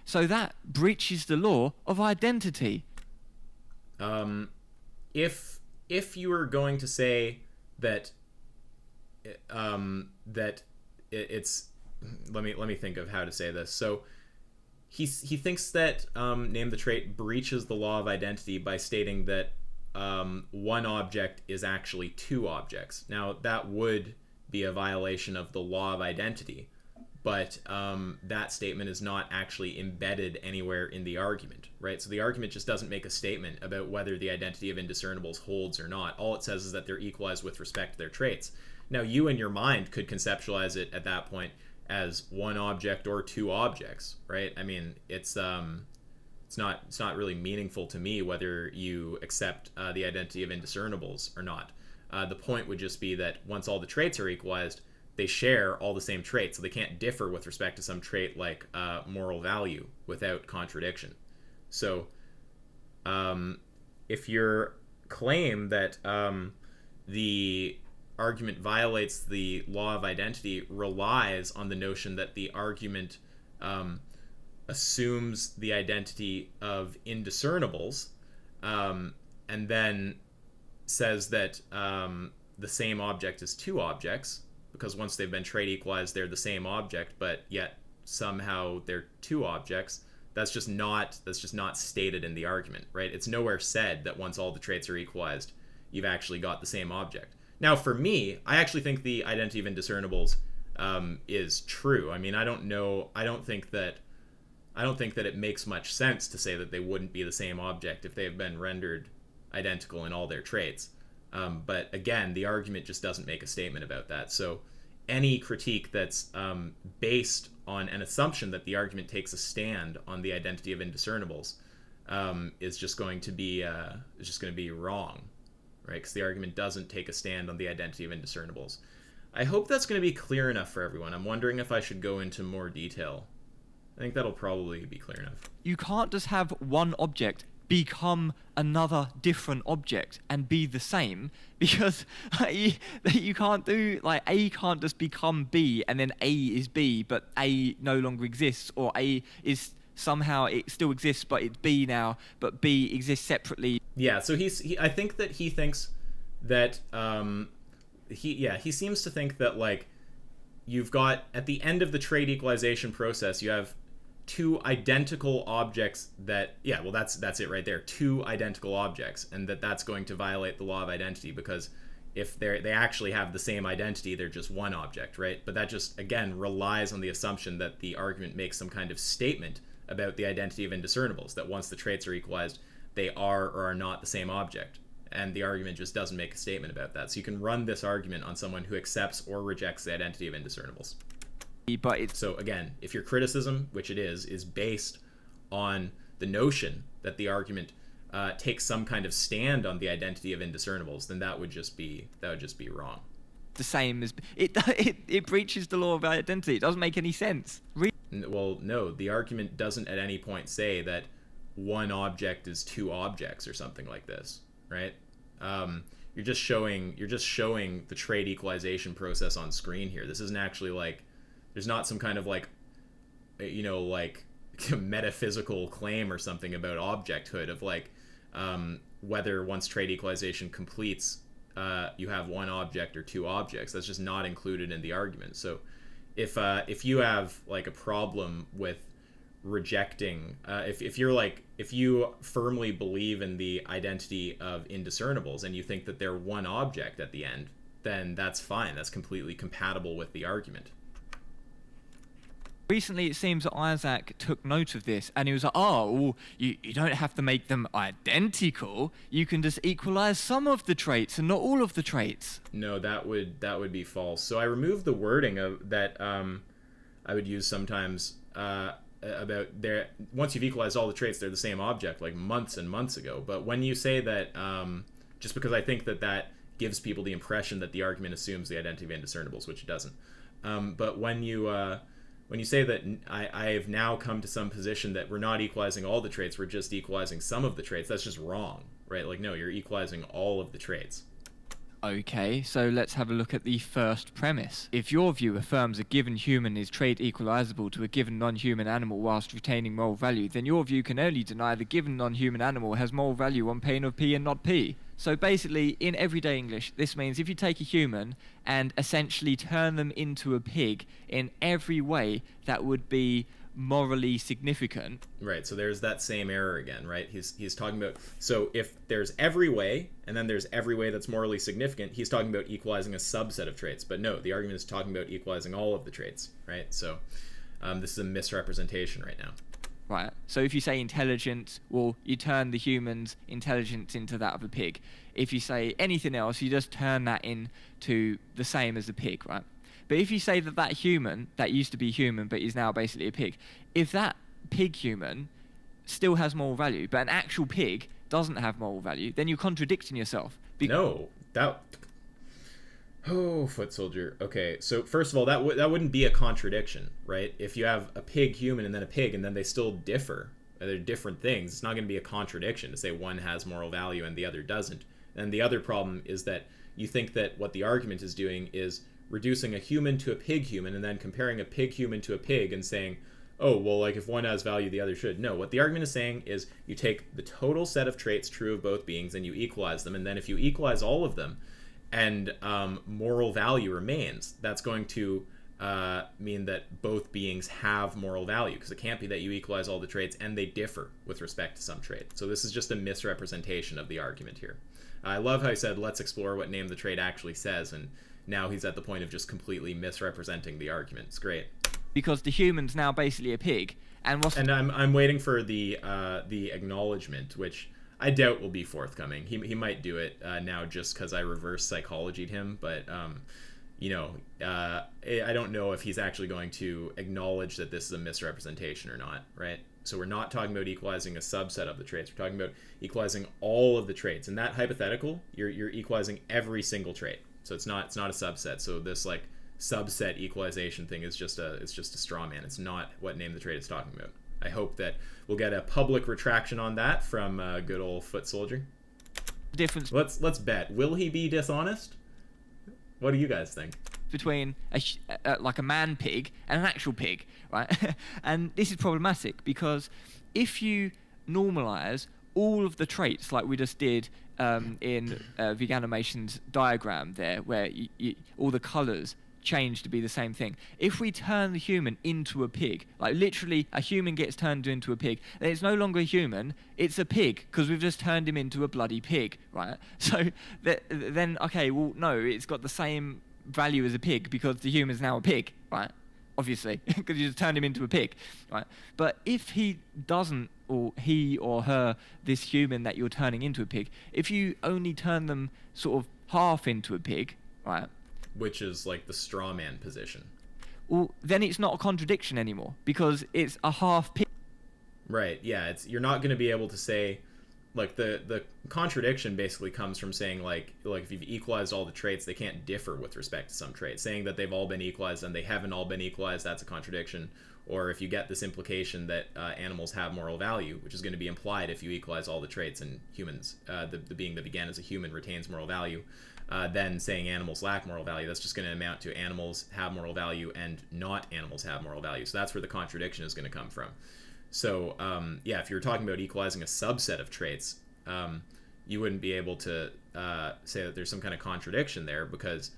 So that breaches the law of identity. If you were going to say that it's let me think of how to say this. So he thinks that name the trait breaches the law of identity by stating that one object is actually two objects. Now that would be a violation of the law of identity, but that statement is not actually embedded anywhere in the argument, right? So the argument just doesn't make a statement about whether the identity of indiscernibles holds or not. All it says is that they're equalized with respect to their traits. Now you in your mind could conceptualize it at that point as one object or two objects, right? I mean, it's not really meaningful to me whether you accept the identity of indiscernibles or not. The point would just be that once all the traits are equalized, they share all the same traits, so they can't differ with respect to some trait like moral value without contradiction. So if your claim that the argument violates the law of identity relies on the notion that the argument assumes the identity of indiscernibles and then says that the same object is two objects, because once they've been trait equalized, they're the same object, but yet somehow they're two objects. That's just not stated in the argument, right? It's nowhere said that once all the traits are equalized, you've actually got the same object. Now, for me, I actually think the identity of indiscernibles is true. I mean, I don't think that it makes much sense to say that they wouldn't be the same object if they have been rendered identical in all their traits. But again, the argument just doesn't make a statement about that. So any critique that's based on an assumption that the argument takes a stand on the identity of indiscernibles is just going to be wrong, right? Because the argument doesn't take a stand on the identity of indiscernibles. I hope that's going to be clear enough for everyone. I'm wondering if I should go into more detail. I think that'll probably be clear enough. You can't just have one object become another different object and be the same, because you can't do, like, A can't just become B and then A is B but A no longer exists, or A is somehow, it still exists but it's B now, but B exists separately. Yeah, so I think that he thinks that he seems to think that, like, you've got, at the end of the trait equalization process, you have two identical objects that's it right there, two identical objects, and that's going to violate the law of identity, because if they actually have the same identity, they're just one object, right? But that just, again, relies on the assumption that the argument makes some kind of statement about the identity of indiscernibles, that once the traits are equalized, they are or are not the same object. And the argument just doesn't make a statement about that. So you can run this argument on someone who accepts or rejects the identity of indiscernibles. But so again, if your criticism, which it is based on the notion that the argument takes some kind of stand on the identity of indiscernibles, then that would just be wrong. The same as it breaches the law of identity. It doesn't make any sense. Well, no, the argument doesn't at any point say that one object is two objects or something like this, right? You're just showing the trait equalization process on screen here. This isn't actually, like, there's not some kind of, like, like metaphysical claim or something about objecthood of, like, whether once trait equalization completes, you have one object or two objects. That's just not included in the argument. So if you have, like, a problem with rejecting, if you firmly believe in the identity of indiscernibles and you think that they're one object at the end, then that's fine. That's completely compatible with the argument. Recently, it seems that Isaac took note of this, and he was like, oh, well, you don't have to make them identical. You can just equalize some of the traits and not all of the traits. No, that would be false. So I removed the wording of that I would use sometimes about once you've equalized all the traits, they're the same object, like months and months ago. But when you say that, just because I think that gives people the impression that the argument assumes the identity of indiscernibles, which it doesn't. But when you say that I have now come to some position that we're not equalizing all the traits, we're just equalizing some of the traits, that's just wrong, right? Like, no, you're equalizing all of the traits. Okay, so let's have a look at the first premise. If your view affirms a given human is trait equalizable to a given non-human animal whilst retaining moral value, then your view can only deny the given non-human animal has moral value on pain of P and not P. So basically, in everyday English, this means if you take a human and essentially turn them into a pig in every way that would be morally significant. Right, so there's that same error again, right? He's talking about, so if there's every way, and then there's every way that's morally significant, he's talking about equalizing a subset of traits. But no, the argument is talking about equalizing all of the traits, right? So this is a misrepresentation right now. Right, so if you say intelligent, well, you turn the human's intelligence into that of a pig. If you say anything else, you just turn that into the same as a pig, right? But if you say that human, that used to be human but is now basically a pig, if that pig human still has moral value, but an actual pig doesn't have moral value, then you're contradicting yourself. No, Footsoldier. Okay, so first of all, that wouldn't be a contradiction, right? If you have a pig human and then a pig and then they still differ, they're different things, it's not going to be a contradiction to say one has moral value and the other doesn't. And the other problem is that you think that what the argument is doing is reducing a human to a pig human and then comparing a pig human to a pig and saying, oh, well, like, if one has value, the other should. No, what the argument is saying is you take the total set of traits true of both beings and you equalize them, and then if you equalize all of them and moral value remains, that's going to mean that both beings have moral value, because it can't be that you equalize all the traits and they differ with respect to some trait. So this is just a misrepresentation of the argument here. I love how he said, let's explore what name the trait actually says, and now he's at the point of just completely misrepresenting the argument. It's great. Because the human's now basically a pig. And I'm waiting for the acknowledgement, which I doubt will be forthcoming. He might do it now just because I reverse psychologied him, but I don't know if he's actually going to acknowledge that this is a misrepresentation or not, right? So we're not talking about equalizing a subset of the traits. We're talking about equalizing all of the traits. In that hypothetical, you're equalizing every single trait. So it's not a subset. So this like subset equalization thing is just a straw man. It's not what name the trait is talking about. I hope that we'll get a public retraction on that from good old Footsoldier. Difference. Let's bet. Will he be dishonest? What do you guys think? Between like a man pig and an actual pig, right? And this is problematic because if you normalize all of the traits like we just did in Veganimation's diagram there, where all the colors change to be the same thing. If we turn the human into a pig, like literally a human gets turned into a pig, then it's no longer a human, it's a pig, because we've just turned him into a bloody pig, right? So then, okay, well, no, it's got the same value as a pig because the human's now a pig, right? Obviously, because you just turned him into a pig, right? But if he doesn't, or he or her, this human that you're turning into a pig, if you only turn them sort of half into a pig, right? Which is like the straw man position. Well, then it's not a contradiction anymore because it's a half pig. Right, yeah, you're not going to be able to say, like, the contradiction basically comes from saying, like if you've equalized all the traits, they can't differ with respect to some traits. Saying that they've all been equalized and they haven't all been equalized, that's a contradiction. Or if you get this implication that animals have moral value, which is going to be implied if you equalize all the traits and humans, the being that began as a human retains moral value, then saying animals lack moral value, that's just going to amount to animals have moral value and not animals have moral value. So that's where the contradiction is going to come from. So, yeah, if you're talking about equalizing a subset of traits, you wouldn't be able to say that there's some kind of contradiction there, because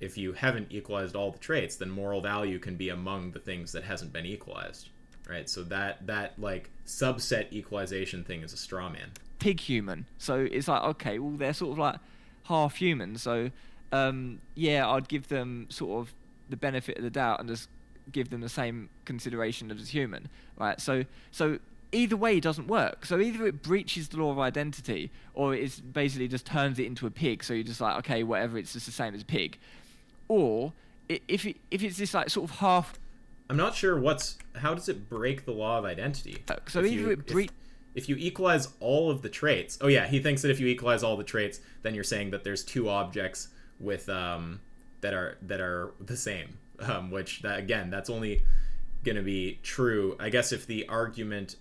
if you haven't equalized all the traits, then moral value can be among the things that hasn't been equalized, right? So that like subset equalization thing is a straw man. Pig human. So it's like, okay, well, they're sort of like half human. So, yeah, I'd give them sort of the benefit of the doubt and just give them the same consideration as human, right? So either way doesn't work. So either it breaches the law of identity, or it's basically just turns it into a pig. So you're just like, okay, whatever, it's just the same as a pig. Or if it's this like sort of half. I'm not sure how does it break the law of identity? So if you equalize all of the traits, oh yeah, he thinks that if you equalize all the traits, then you're saying that there's two objects with that are the same. Which that's only going to be true, I guess, if the argument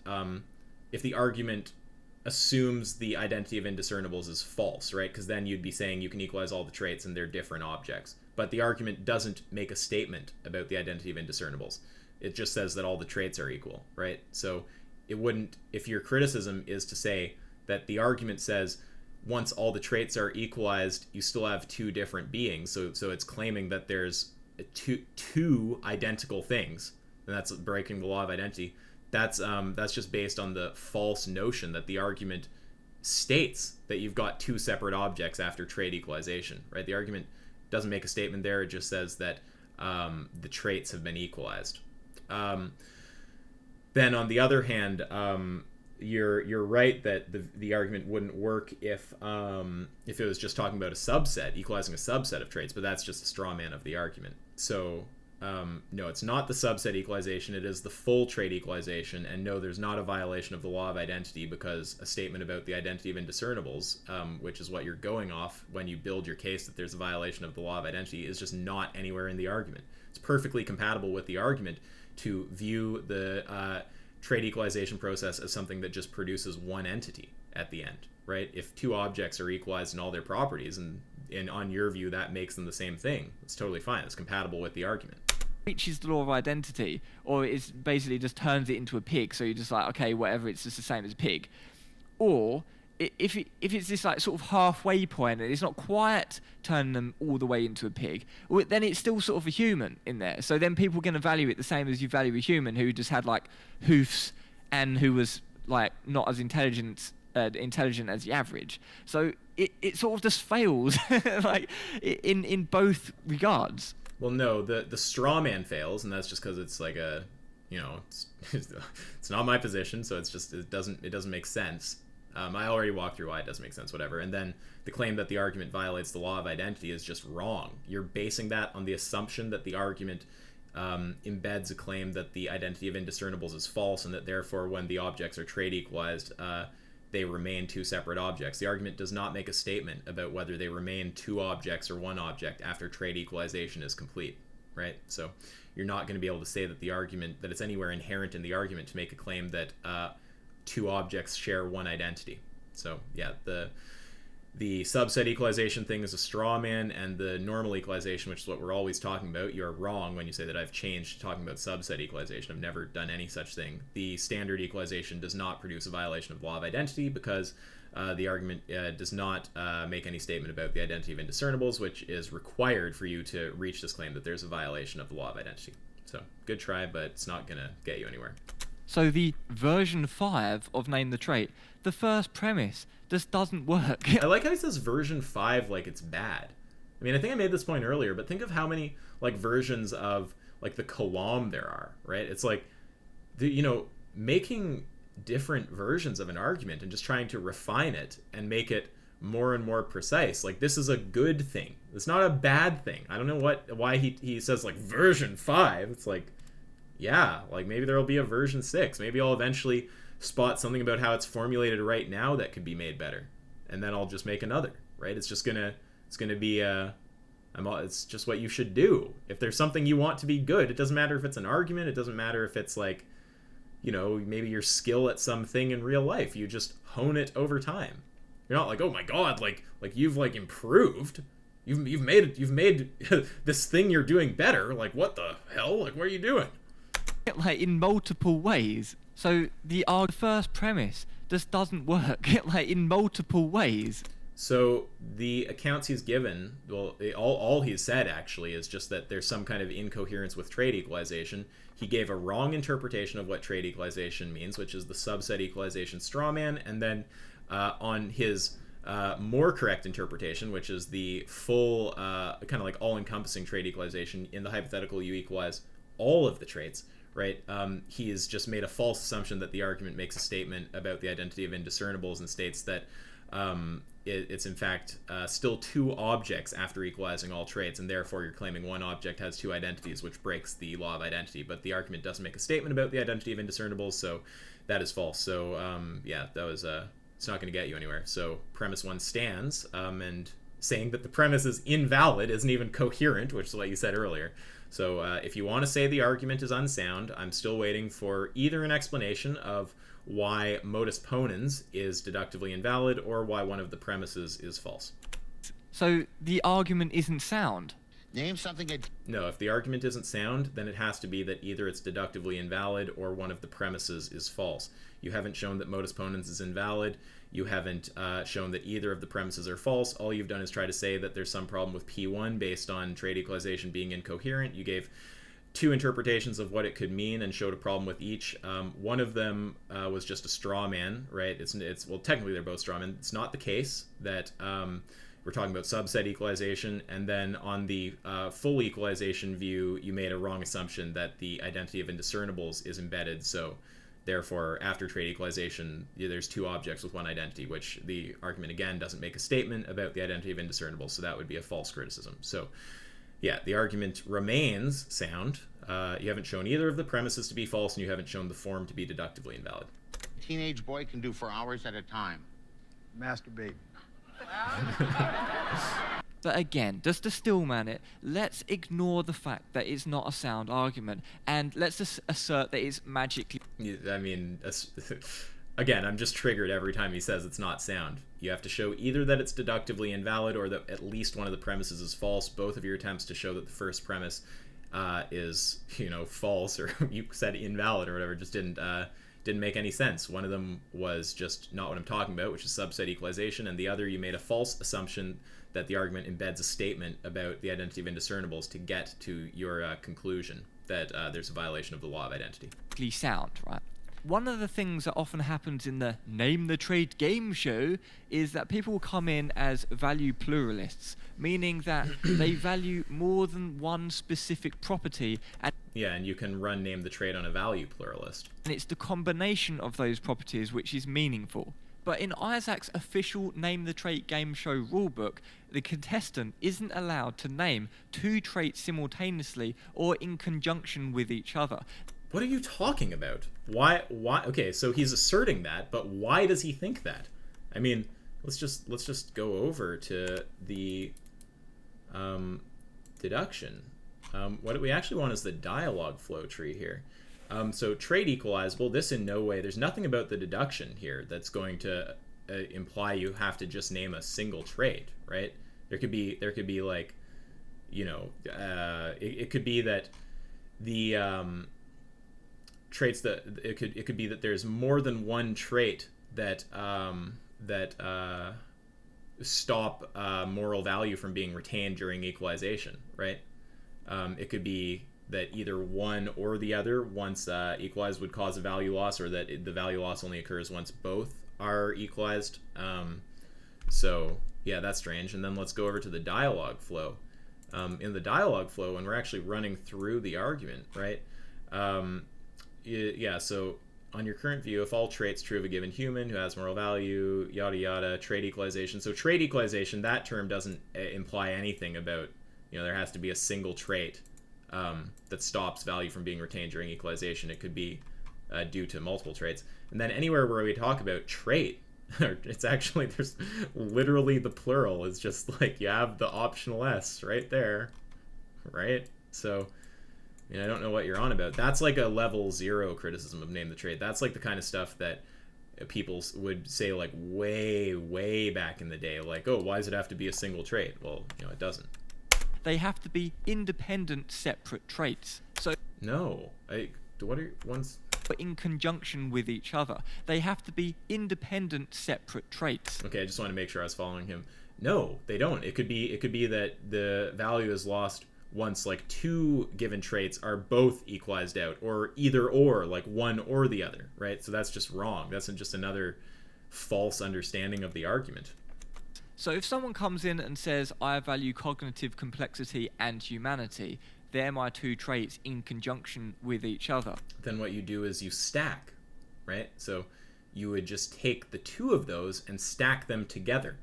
assumes the identity of indiscernibles is false, right? Because then you'd be saying you can equalize all the traits and they're different objects. But the argument doesn't make a statement about the identity of indiscernibles. It just says that all the traits are equal, right? So it wouldn't, if your criticism is to say that the argument says once all the traits are equalized, you still have two different beings. So it's claiming that there's two identical things, and that's breaking the law of identity. That's just based on the false notion that the argument states that you've got two separate objects after trait equalization, right? The argument doesn't make a statement there. It just says that the traits have been equalized. Then on the other hand, you're right that the argument wouldn't work if it was just talking about a subset, equalizing a subset of traits, but that's just a straw man of the argument. So no, it's not the subset equalization, it is the full trait equalization, and no, there's not a violation of the law of identity, because a statement about the identity of indiscernibles, which is what you're going off when you build your case that there's a violation of the law of identity, is just not anywhere in the argument. It's perfectly compatible with the argument to view the trait equalization process as something that just produces one entity at the end, right? If two objects are equalized in all their properties, and on your view that makes them the same thing, it's totally fine. It's compatible with the argument. Breaches the law of identity, or it's basically just turns it into a pig. So you're just like, okay, whatever, it's just the same as a pig. Or if it's this like sort of halfway point and it's not quite turning them all the way into a pig, well, then it's still sort of a human in there. So then people are going to value it the same as you value a human who just had like hoofs and who was like not as intelligent intelligent as the average. So it sort of just fails, like in both regards. Well, no, the straw man fails, and that's just because it's like a, it's not my position, so it doesn't make sense. I already walked through why it doesn't make sense, whatever. And then the claim that the argument violates the law of identity is just wrong. You're basing that on the assumption that the argument embeds a claim that the identity of indiscernibles is false, and that therefore when the objects are trait equalized, they remain two separate objects. The argument does not make a statement about whether they remain two objects or one object after trait equalization is complete, right? So you're not going to be able to say that that it's anywhere inherent in the argument to make a claim that two objects share one identity. So yeah, the subset equalization thing is a straw man, and the normal equalization, which is what we're always talking about, you're wrong when you say that I've changed to talking about subset equalization. I've never done any such thing. The standard equalization does not produce a violation of the law of identity because the argument does not make any statement about the identity of indiscernibles, which is required for you to reach this claim that there's a violation of the law of identity. So good try, but it's not going to get you anywhere. So the version 5 of Name the Trait, the first premise just doesn't work. I like how he says version 5 like it's bad. I mean, I think I made this point earlier, but think of how many like versions of like the Kalam there are, right? It's like, making different versions of an argument and just trying to refine it and make it more and more precise. Like, this is a good thing. It's not a bad thing. I don't know why he says like version 5. It's like, yeah, like maybe there'll be a version 6. Maybe I'll eventually spot something about how it's formulated right now that could be made better, and then I'll just make another, right? It's gonna be it's just what you should do. If there's something you want to be good, it doesn't matter if it's an argument, it doesn't matter if it's like, maybe your skill at something in real life, you just hone it over time. You're not like, oh my god, like you've like improved, you've made this thing you're doing better, like what the hell, like what are you doing? Like in multiple ways. So the first premise just doesn't work, like in multiple ways. So the accounts he's given, well, all he's said actually is just that there's some kind of incoherence with trait equalization. He gave a wrong interpretation of what trait equalization means, which is the subset equalization strawman, and then on his more correct interpretation, which is the full kind of like all-encompassing trait equalization, in the hypothetical you equalize all of the traits, right? He has just made a false assumption that the argument makes a statement about the identity of indiscernibles and states that it's in fact still two objects after equalizing all traits, and therefore you're claiming one object has two identities, which breaks the law of identity. But the argument doesn't make a statement about the identity of indiscernibles, so that is false. So yeah, that was it's not going to get you anywhere. So premise 1 stands, and saying that the premise is invalid isn't even coherent, which is what you said earlier. So if you want to say the argument is unsound, I'm still waiting for either an explanation of why modus ponens is deductively invalid, or why one of the premises is false. So the argument isn't sound. Name something. No, if the argument isn't sound, then it has to be that either it's deductively invalid or one of the premises is false. You haven't shown that modus ponens is invalid. You haven't shown that either of the premises are false. All you've done is try to say that there's some problem with P1 based on trait equalization being incoherent. You gave two interpretations of what it could mean and showed a problem with each. One of them was just a straw man, right? It's well, technically they're both straw men. It's not the case that we're talking about subset equalization, and then on the full equalization view, you made a wrong assumption that the identity of indiscernibles is embedded, so therefore after trait equalization there's two objects with one identity, which the argument again doesn't make a statement about the identity of indiscernibles, so that would be a false criticism. So yeah, the argument remains sound. You haven't shown either of the premises to be false, and you haven't shown the form to be deductively invalid. Teenage boy can do for hours at a time. Masturbate. But again, just to stillman it, let's ignore the fact that it's not a sound argument, and let's just assert that it's magically... I mean, again, I'm just triggered every time he says it's not sound. You have to show either that it's deductively invalid or that at least one of the premises is false. Both of your attempts to show that the first premise is, false, or you said invalid or whatever, just didn't make any sense. One of them was just not what I'm talking about, which is subset equalization, and the other you made a false assumption that the argument embeds a statement about the identity of indiscernibles to get to your conclusion that there's a violation of the law of identity. Sound, right? One of the things that often happens in the Name the Trait game show is that people come in as value pluralists, meaning that they value more than one specific property, and Yeah, and you can run Name the Trait on a value pluralist. it's the combination of those properties which is meaningful. But in Isaac's official Name the Trait game show rulebook, the contestant isn't allowed to name two traits simultaneously or in conjunction with each other. What are you talking about? Why okay, so he's asserting that, but why does he think that? I mean, let's just go over to the deduction. What we actually want is the dialogue flow tree here. So trait equalizable, this in no way, there's nothing about the deduction here that's going to imply you have to just name a single trait, right? There could be like, you know, it could be that the traits that it could be that there's more than one trait that stop moral value from being retained during equalization, right? It could be that either one or the other, once equalized, would cause a value loss, or that the value loss only occurs once both are equalized. So yeah, that's strange. And then let's go over to the dialogue flow. In the dialogue flow, when we're actually running through the argument, right? Yeah, so on your current view, if all traits true of a given human who has moral value, yada yada, trait equalization. So trait equalization, that term doesn't imply anything about, you know, there has to be a single trait that stops value from being retained during equalization. It could be due to multiple traits. And then anywhere where we talk about trait, it's actually, there's literally the plural is just like you have the optional S right there, right? So, I mean, I don't know what you're on about. That's like a level 0 criticism of Name the Trait. That's like the kind of stuff that people would say like way back in the day, like, oh, why does it have to be a single trait? Well, you know, it doesn't. They have to be independent, separate traits. So no, what are ones? But in conjunction with each other, they have to be independent, separate traits. Okay, I just want to make sure I was following him. No, they don't. It could be that the value is lost once like two given traits are both equalized out, or either or, like one or the other, right? So that's just wrong. That's just another false understanding of the argument. So if someone comes in and says, I value cognitive complexity and humanity, they're my two traits in conjunction with each other. Then what you do is you stack, right? So you would just take the two of those and stack them together.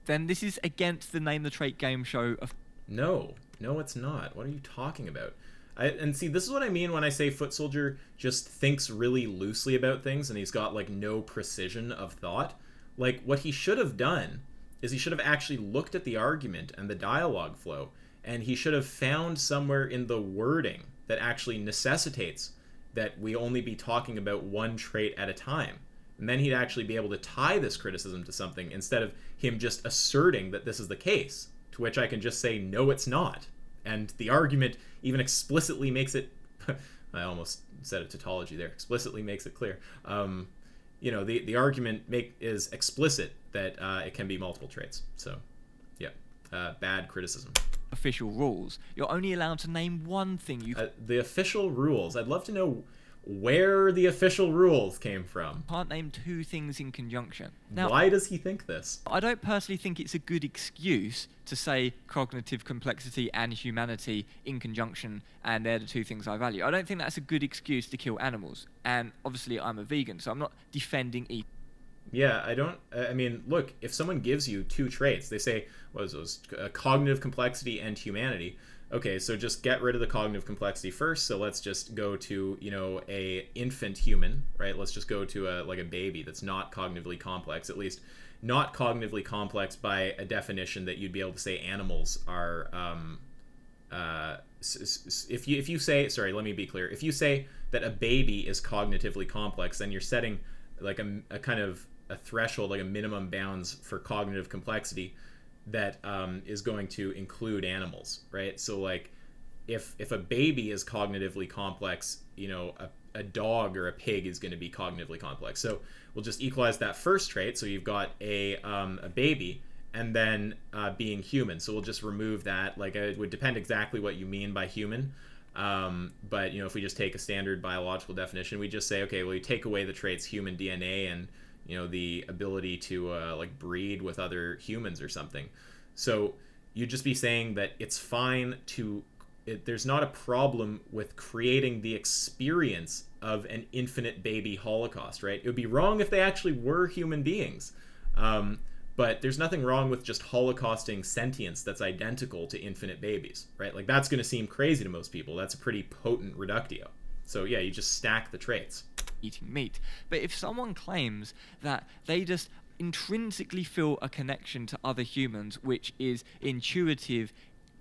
Then this is against the Name the Trait game show of... No, it's not. What are you talking about? And see, this is what I mean when I say Footsoldier just thinks really loosely about things and he's got like no precision of thought. Like, what he should have done is he should have actually looked at the argument and the dialogue flow, and he should have found somewhere in the wording that actually necessitates that we only be talking about one trait at a time. And then he'd actually be able to tie this criticism to something instead of him just asserting that this is the case, to which I can just say, no, it's not. And the argument even explicitly makes it... I almost said a tautology there. Explicitly makes it clear. You know, the argument is explicit that it can be multiple traits. So, yeah, bad criticism. Official rules. You're only allowed to name one thing. The official rules. I'd love to know where the official rules came from. Can't name two things in conjunction. Now, why does he think this? I don't personally think it's a good excuse to say cognitive complexity and humanity in conjunction, and they're the two things I value. I don't think that's a good excuse to kill animals. And obviously I'm a vegan, so I'm not defending eating. Yeah, I mean, look, if someone gives you two traits, they say, what is those? Cognitive complexity and humanity. Okay, so just get rid of the cognitive complexity first. So let's just go to, you know, a infant human, right? Let's just go to a baby that's not cognitively complex, at least not cognitively complex by a definition that you'd be able to say animals are. If you say, sorry, let me be clear. If you say that a baby is cognitively complex, then you're setting like a kind of a threshold, like a minimum bounds for cognitive complexity that is going to include animals, right? So like if a baby is cognitively complex, you know, a dog or a pig is going to be cognitively complex. So we'll just equalize that first trait. So you've got a baby and then being human. So we'll just remove that. Like it would depend exactly what you mean by human. But if we just take a standard biological definition, we just say, okay, well, you take away the traits human DNA and the ability to like breed with other humans or something. So you'd just be saying that it's fine to there's not a problem with creating the experience of an infinite baby holocaust, right? It would be wrong if they actually were human beings. But there's nothing wrong with just holocausting sentience that's identical to infinite babies, right? Like, that's going to seem crazy to most people. That's a pretty potent reductio. So yeah, you just stack the traits. Eating meat. But if someone claims that they just intrinsically feel a connection to other humans, which is intuitive,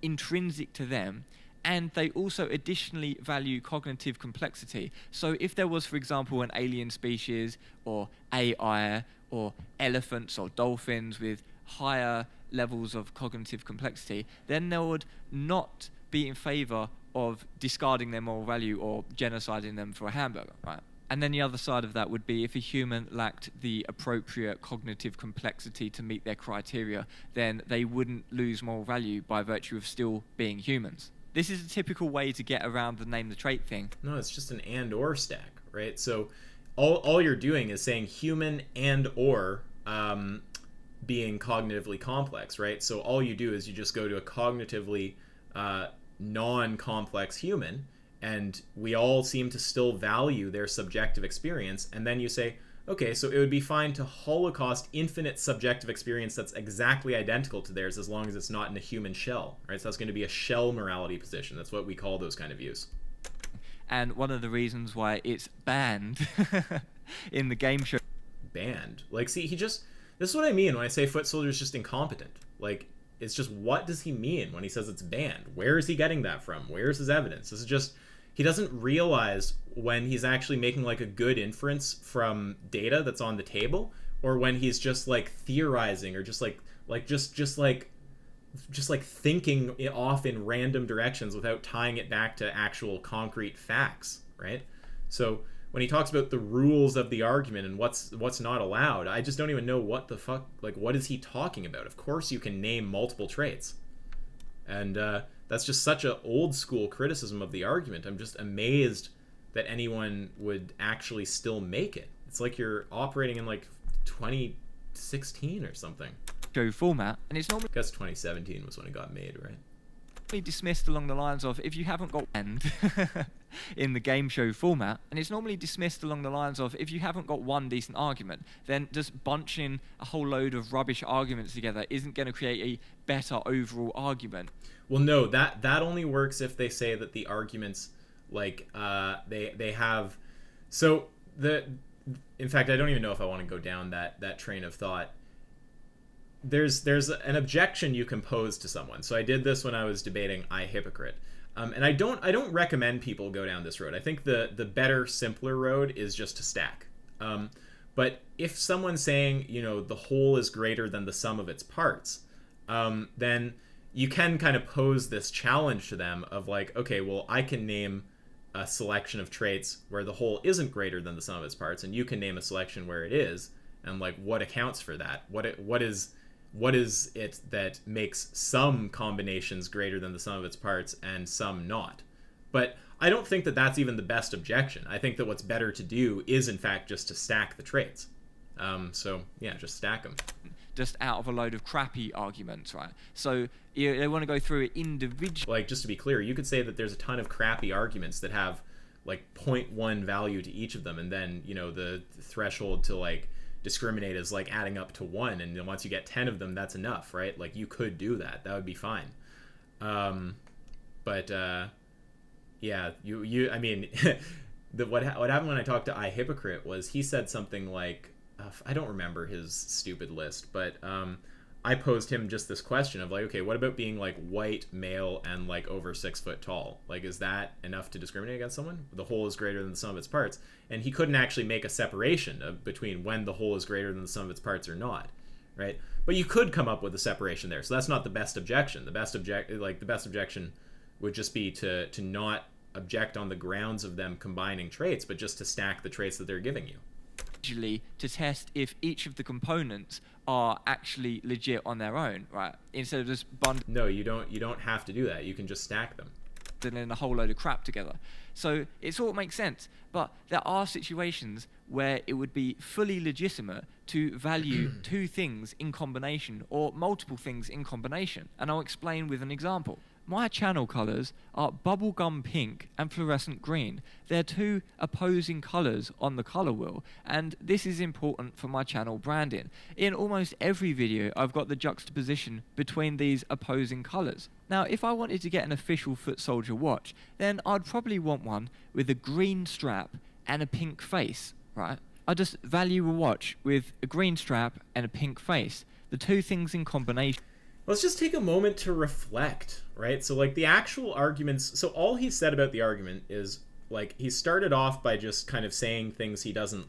intrinsic to them, and they also additionally value cognitive complexity. So if there was, for example, an alien species or AI or elephants or dolphins with higher levels of cognitive complexity, then they would not be in favor of discarding their moral value or genociding them for a hamburger, right? And then the other side of that would be if a human lacked the appropriate cognitive complexity to meet their criteria, then they wouldn't lose moral value by virtue of still being humans. This is a typical way to get around the name the trait thing. No, it's just an and or stack, right? So all you're doing is saying human and or being cognitively complex, right? So all you do is you just go to a cognitively non-complex human, and we all seem to still value their subjective experience, and then you say, okay, so it would be fine to holocaust infinite subjective experience that's exactly identical to theirs as long as it's not in a human shell, right? So that's going to be a shell morality position. That's what we call those kind of views. And one of the reasons why it's banned in the game show... Banned? Like, see, this is what I mean when I say Footsoldier is just incompetent. Like, it's just, what does he mean when he says it's banned? Where is he getting that from? Where's his evidence? This is just... He doesn't realize when he's actually making like a good inference from data that's on the table, or when he's just like theorizing or just thinking it off in random directions without tying it back to actual concrete facts, right? So when he talks about the rules of the argument and what's not allowed, I just don't even know what the fuck, like, what is he talking about? Of course you can name multiple traits. And that's just such an old school criticism of the argument. I'm just amazed that anyone would actually still make it. It's like you're operating in like 2016 or something. Show format, and it's normally... I guess 2017 was when it got made, right? Dismissed along the lines of, if you haven't got end in the game show format, and it's normally dismissed along the lines of, if you haven't got one decent argument, then just bunching a whole load of rubbish arguments together isn't going to create a better overall argument. Well, no, that only works if they say that the arguments, like, they have... So, in fact, I don't even know if I want to go down that train of thought. There's an objection you can pose to someone. So I did this when I was debating I hypocrite. And I don't recommend people go down this road. I think the better, simpler road is just to stack. But if someone's saying, the whole is greater than the sum of its parts, then you can kind of pose this challenge to them of like, okay, well, I can name a selection of traits where the whole isn't greater than the sum of its parts, and you can name a selection where it is, and like what accounts for that? What is it that makes some combinations greater than the sum of its parts and some not? But I don't think that that's even the best objection. I think that what's better to do is, in fact, just to stack the traits. So, yeah, just stack them. Just out of a load of crappy arguments, right? So they want to go through it individually. Like, just to be clear, you could say that there's a ton of crappy arguments that have, like, 0.1 value to each of them, and then, the threshold to, like, discriminate is like adding up to 1, and then once you get 10 of them, that's enough, right? Like, you could do that would be fine. Yeah, you I mean what happened when I talked to I Hypocrite was he said something like, I don't remember his stupid list, but I posed him just this question of like, okay, what about being like white, male, and like over 6 foot tall? Like, is that enough to discriminate against someone? The whole is greater than the sum of its parts. And he couldn't actually make a separation between when the whole is greater than the sum of its parts or not, right? But you could come up with a separation there. So that's not the best objection. The best objection would just be to not object on the grounds of them combining traits, but just to stack the traits that they're giving you. To test if each of the components are actually legit on their own, right? Instead of just bundling. No, you don't have to do that. You can just stack them. bundling a whole load of crap together. So it sort of makes sense. But there are situations where it would be fully legitimate to value two things in combination or multiple things in combination. And I'll explain with an example. My channel colours are bubblegum pink and fluorescent green. They're two opposing colours on the colour wheel, and this is important for my channel branding. In almost every video, I've got the juxtaposition between these opposing colours. Now, if I wanted to get an official Footsoldier watch, then I'd probably want one with a green strap and a pink face, right? I just value a watch with a green strap and a pink face. The two things in combination. Let's just take a moment to reflect, right? So, like, the actual arguments... So all he said about the argument is, like, he started off by just kind of saying things he doesn't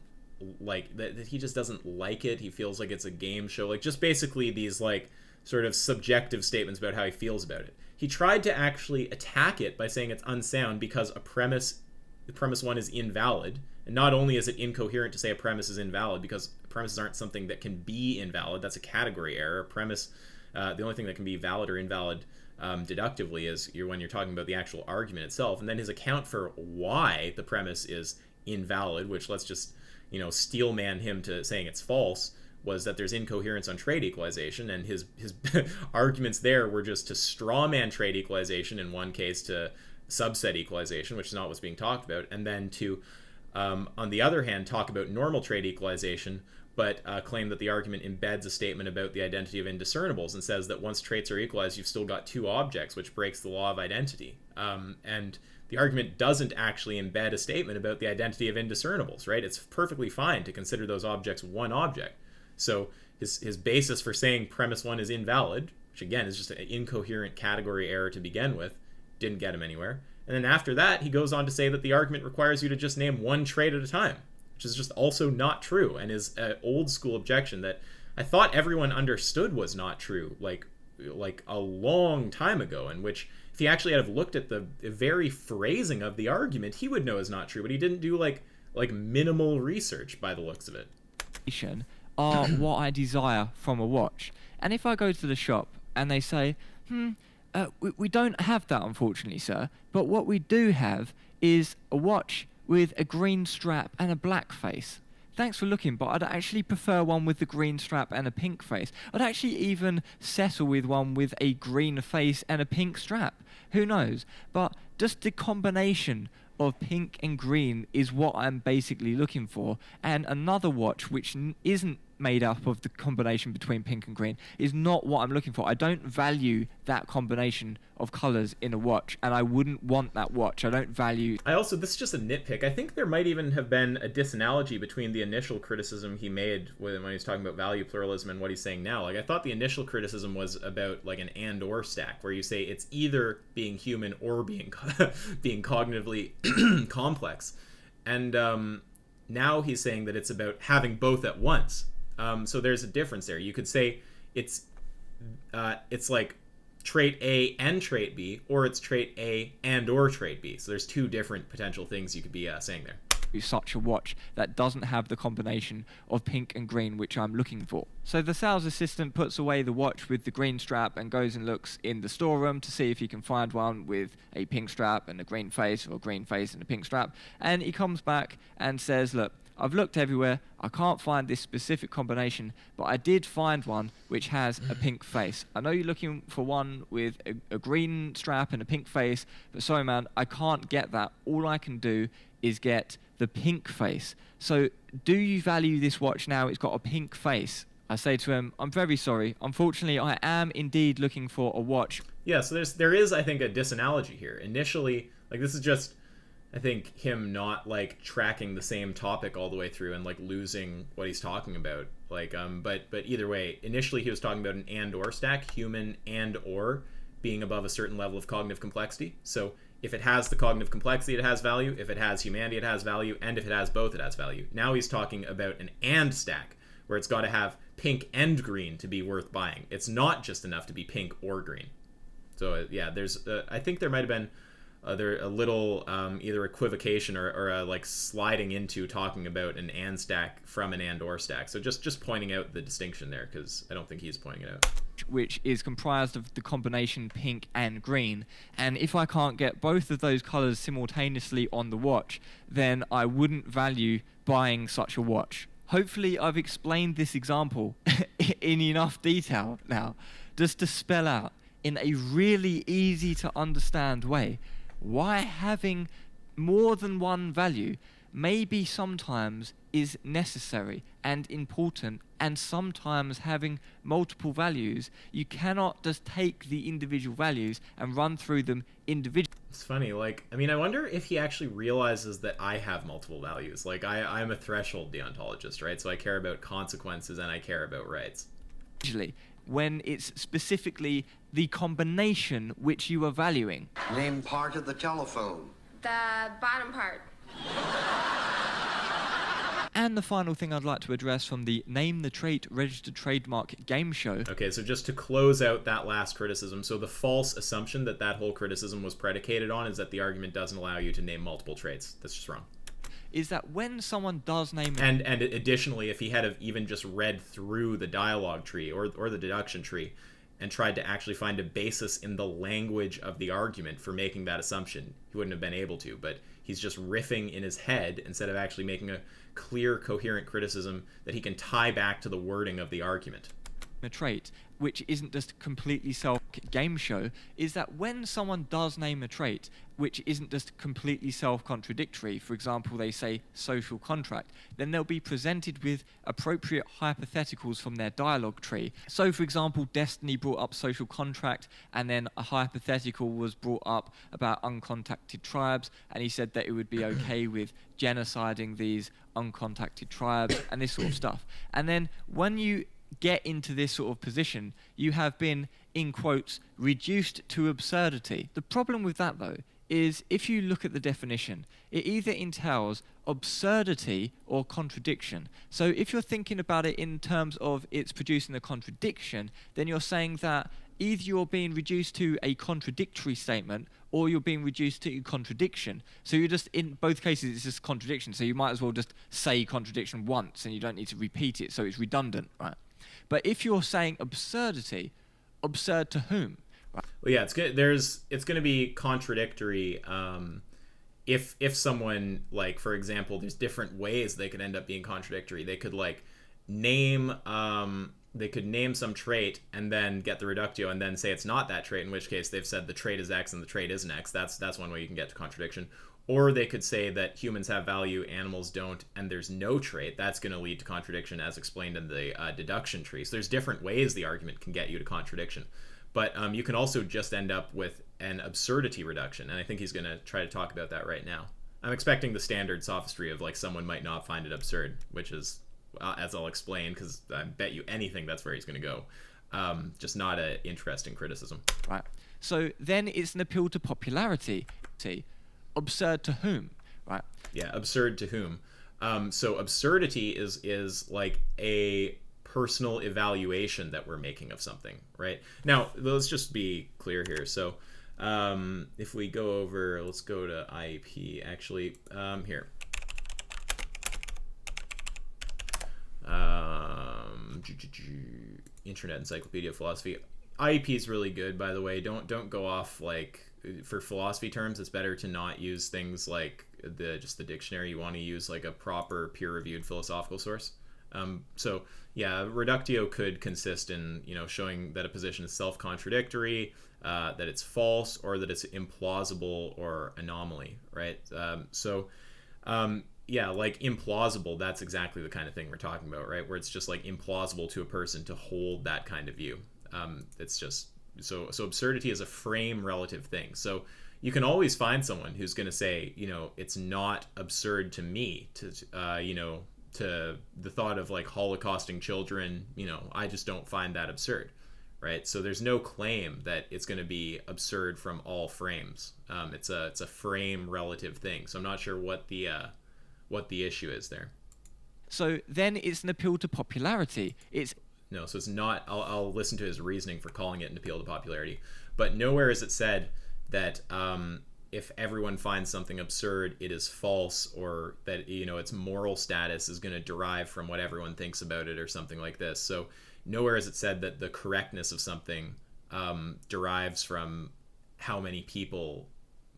like, that he just doesn't like it. He feels like it's a game show. Like, just basically these, like, sort of subjective statements about how he feels about it. He tried to actually attack it by saying it's unsound because the premise one is invalid. And not only is it incoherent to say a premise is invalid, because premises aren't something that can be invalid. That's a category error. A premise... the only thing that can be valid or invalid deductively is when you're talking about the actual argument itself. And then his account for why the premise is invalid, which let's just, steelman him to saying it's false, was that there's incoherence on trait equalization. And his arguments there were just to strawman trait equalization in one case, to subset equalization, which is not what's being talked about, and then to, on the other hand, talk about normal trait equalization, but claim that the argument embeds a statement about the identity of indiscernibles and says that once traits are equalized, you've still got two objects, which breaks the law of identity. And the argument doesn't actually embed a statement about the identity of indiscernibles, right? It's perfectly fine to consider those objects one object. So his basis for saying premise one is invalid, which again is just an incoherent category error to begin with, didn't get him anywhere. And then after that, he goes on to say that the argument requires you to just name one trait at a time, which is just also not true, and is an old school objection that I thought everyone understood was not true, like a long time ago, in which if he actually had looked at the very phrasing of the argument, he would know is not true, but he didn't do like minimal research by the looks of it. Are what I desire from a watch. And if I go to the shop and they say, we don't have that, unfortunately, sir, but what we do have is a watch with a green strap and a black face. Thanks for looking, but I'd actually prefer one with the green strap and a pink face. I'd actually even settle with one with a green face and a pink strap. Who knows? But just the combination of pink and green is what I'm basically looking for. And another watch which isn't made up of the combination between pink and green is not what I'm looking for. I don't value that combination of colors in a watch, and I wouldn't want that watch. I don't value... this is just a nitpick. I think there might even have been a disanalogy between the initial criticism he made when he was talking about value pluralism and what he's saying now. Like, I thought the initial criticism was about like an and/or stack, where you say it's either being human or being cognitively complex. And now he's saying that it's about having both at once. So there's a difference there. You could say it's like trait A and trait B, or it's trait A and or trait B. So there's two different potential things you could be saying there. Such a watch that doesn't have the combination of pink and green which I'm looking for. So the sales assistant puts away the watch with the green strap and goes and looks in the storeroom to see if he can find one with a pink strap and a green face, or a green face and a pink strap. And he comes back and says, look, I've looked everywhere, I can't find this specific combination, but I did find one which has a pink face. I know you're looking for one with a green strap and a pink face, but sorry man, I can't get that. All I can do is get the pink face. So do you value this watch now? It's got a pink face. I say to him, I'm very sorry. Unfortunately, I am indeed looking for a watch. Yeah, so there is, I think, a disanalogy here. Initially, like, this is just, I think, him not like tracking the same topic all the way through and like losing what he's talking about. Like, but either way, initially he was talking about an and/or stack, human and/or being above a certain level of cognitive complexity. So if it has the cognitive complexity, it has value. If it has humanity, it has value. And if it has both, it has value. Now he's talking about an and stack, where it's got to have pink and green to be worth buying. It's not just enough to be pink or green. So yeah, there's I think there might have been a little either equivocation or a, like sliding into talking about an and stack from an and or stack. So just pointing out the distinction there, because I don't think he's pointing it out. Which is comprised of the combination pink and green, and if I can't get both of those colors simultaneously on the watch, then I wouldn't value buying such a watch. Hopefully I've explained this example in enough detail now, just to spell out in a really easy to understand way why having more than one value maybe sometimes is necessary and important, and sometimes having multiple values, you cannot just take the individual values and run through them individually. It's funny, like, I mean, I wonder if he actually realizes that I have multiple values. Like, I'm a threshold deontologist, right? So I care about consequences and I care about rights. When it's specifically the combination which you are valuing. Name part of the telephone. The bottom part. And the final thing I'd like to address from the Name the Trait Registered Trademark game show. Okay, so just to close out that last criticism, so the false assumption that whole criticism was predicated on is that the argument doesn't allow you to name multiple traits. That's just wrong. Is that when someone does name... And additionally, if he had even just read through the dialogue tree or the deduction tree and tried to actually find a basis in the language of the argument for making that assumption, he wouldn't have been able to. But he's just riffing in his head instead of actually making a clear, coherent criticism that he can tie back to the wording of the argument. A trait, which isn't just completely game show, is that when someone does name a trait, which isn't just completely self-contradictory, for example, they say social contract, then they'll be presented with appropriate hypotheticals from their dialogue tree. So, for example, Destiny brought up social contract, and then a hypothetical was brought up about uncontacted tribes, and he said that it would be okay with genociding these uncontacted tribes, and this sort of stuff. And then when you get into this sort of position, you have been, in quotes, reduced to absurdity. The problem with that, though, is if you look at the definition, it either entails absurdity or contradiction. So if you're thinking about it in terms of it's producing a contradiction, then you're saying that either you're being reduced to a contradictory statement or you're being reduced to contradiction. So you're just, in both cases, it's just contradiction. So you might as well just say contradiction once and you don't need to repeat it, so it's redundant, right? But if you're saying absurdity, absurd to whom? Right. Well, yeah, it's good. It's going to be contradictory. If someone, like, for example, there's different ways they could end up being contradictory. They could like name some trait and then get the reductio and then say it's not that trait, in which case they've said the trait is X and the trait isn't X. That's one way you can get to contradiction. Or they could say that humans have value, animals don't, and there's no trait. That's going to lead to contradiction, as explained in the deduction tree. So there's different ways the argument can get you to contradiction. But you can also just end up with an absurdity reduction, and I think he's going to try to talk about that right now. I'm expecting the standard sophistry of, like, someone might not find it absurd, which is, as I'll explain, because I bet you anything that's where he's going to go. Just not an interesting criticism. Right. So then it's an appeal to popularity. Absurd to whom, right? Yeah, absurd to whom. So absurdity is like a personal evaluation that we're making of something, right? Now, let's just be clear here. So if we go over, let's go to IEP, actually, here. Internet Encyclopedia of Philosophy. IEP is really good, by the way. Don't go off, like, for philosophy terms. It's better to not use things like just the dictionary. You want to use like a proper peer-reviewed philosophical source. So yeah, reductio could consist in, showing that a position is self-contradictory, that it's false, or that it's implausible or anomaly, right? Yeah, like implausible, that's exactly the kind of thing we're talking about, right? Where it's just like implausible to a person to hold that kind of view. It's just so absurdity is a frame relative thing. So you can always find someone who's going to say, it's not absurd to me to the thought of like holocausting children. I just don't find that absurd, right? So there's no claim that it's going to be absurd from all frames. It's a frame relative thing. So I'm not sure what the issue is there. So then it's an appeal to popularity. No, so it's not. I'll listen to his reasoning for calling it an appeal to popularity, but nowhere is it said that if everyone finds something absurd, it is false, or that, its moral status is going to derive from what everyone thinks about it or something like this. So nowhere is it said that the correctness of something derives from how many people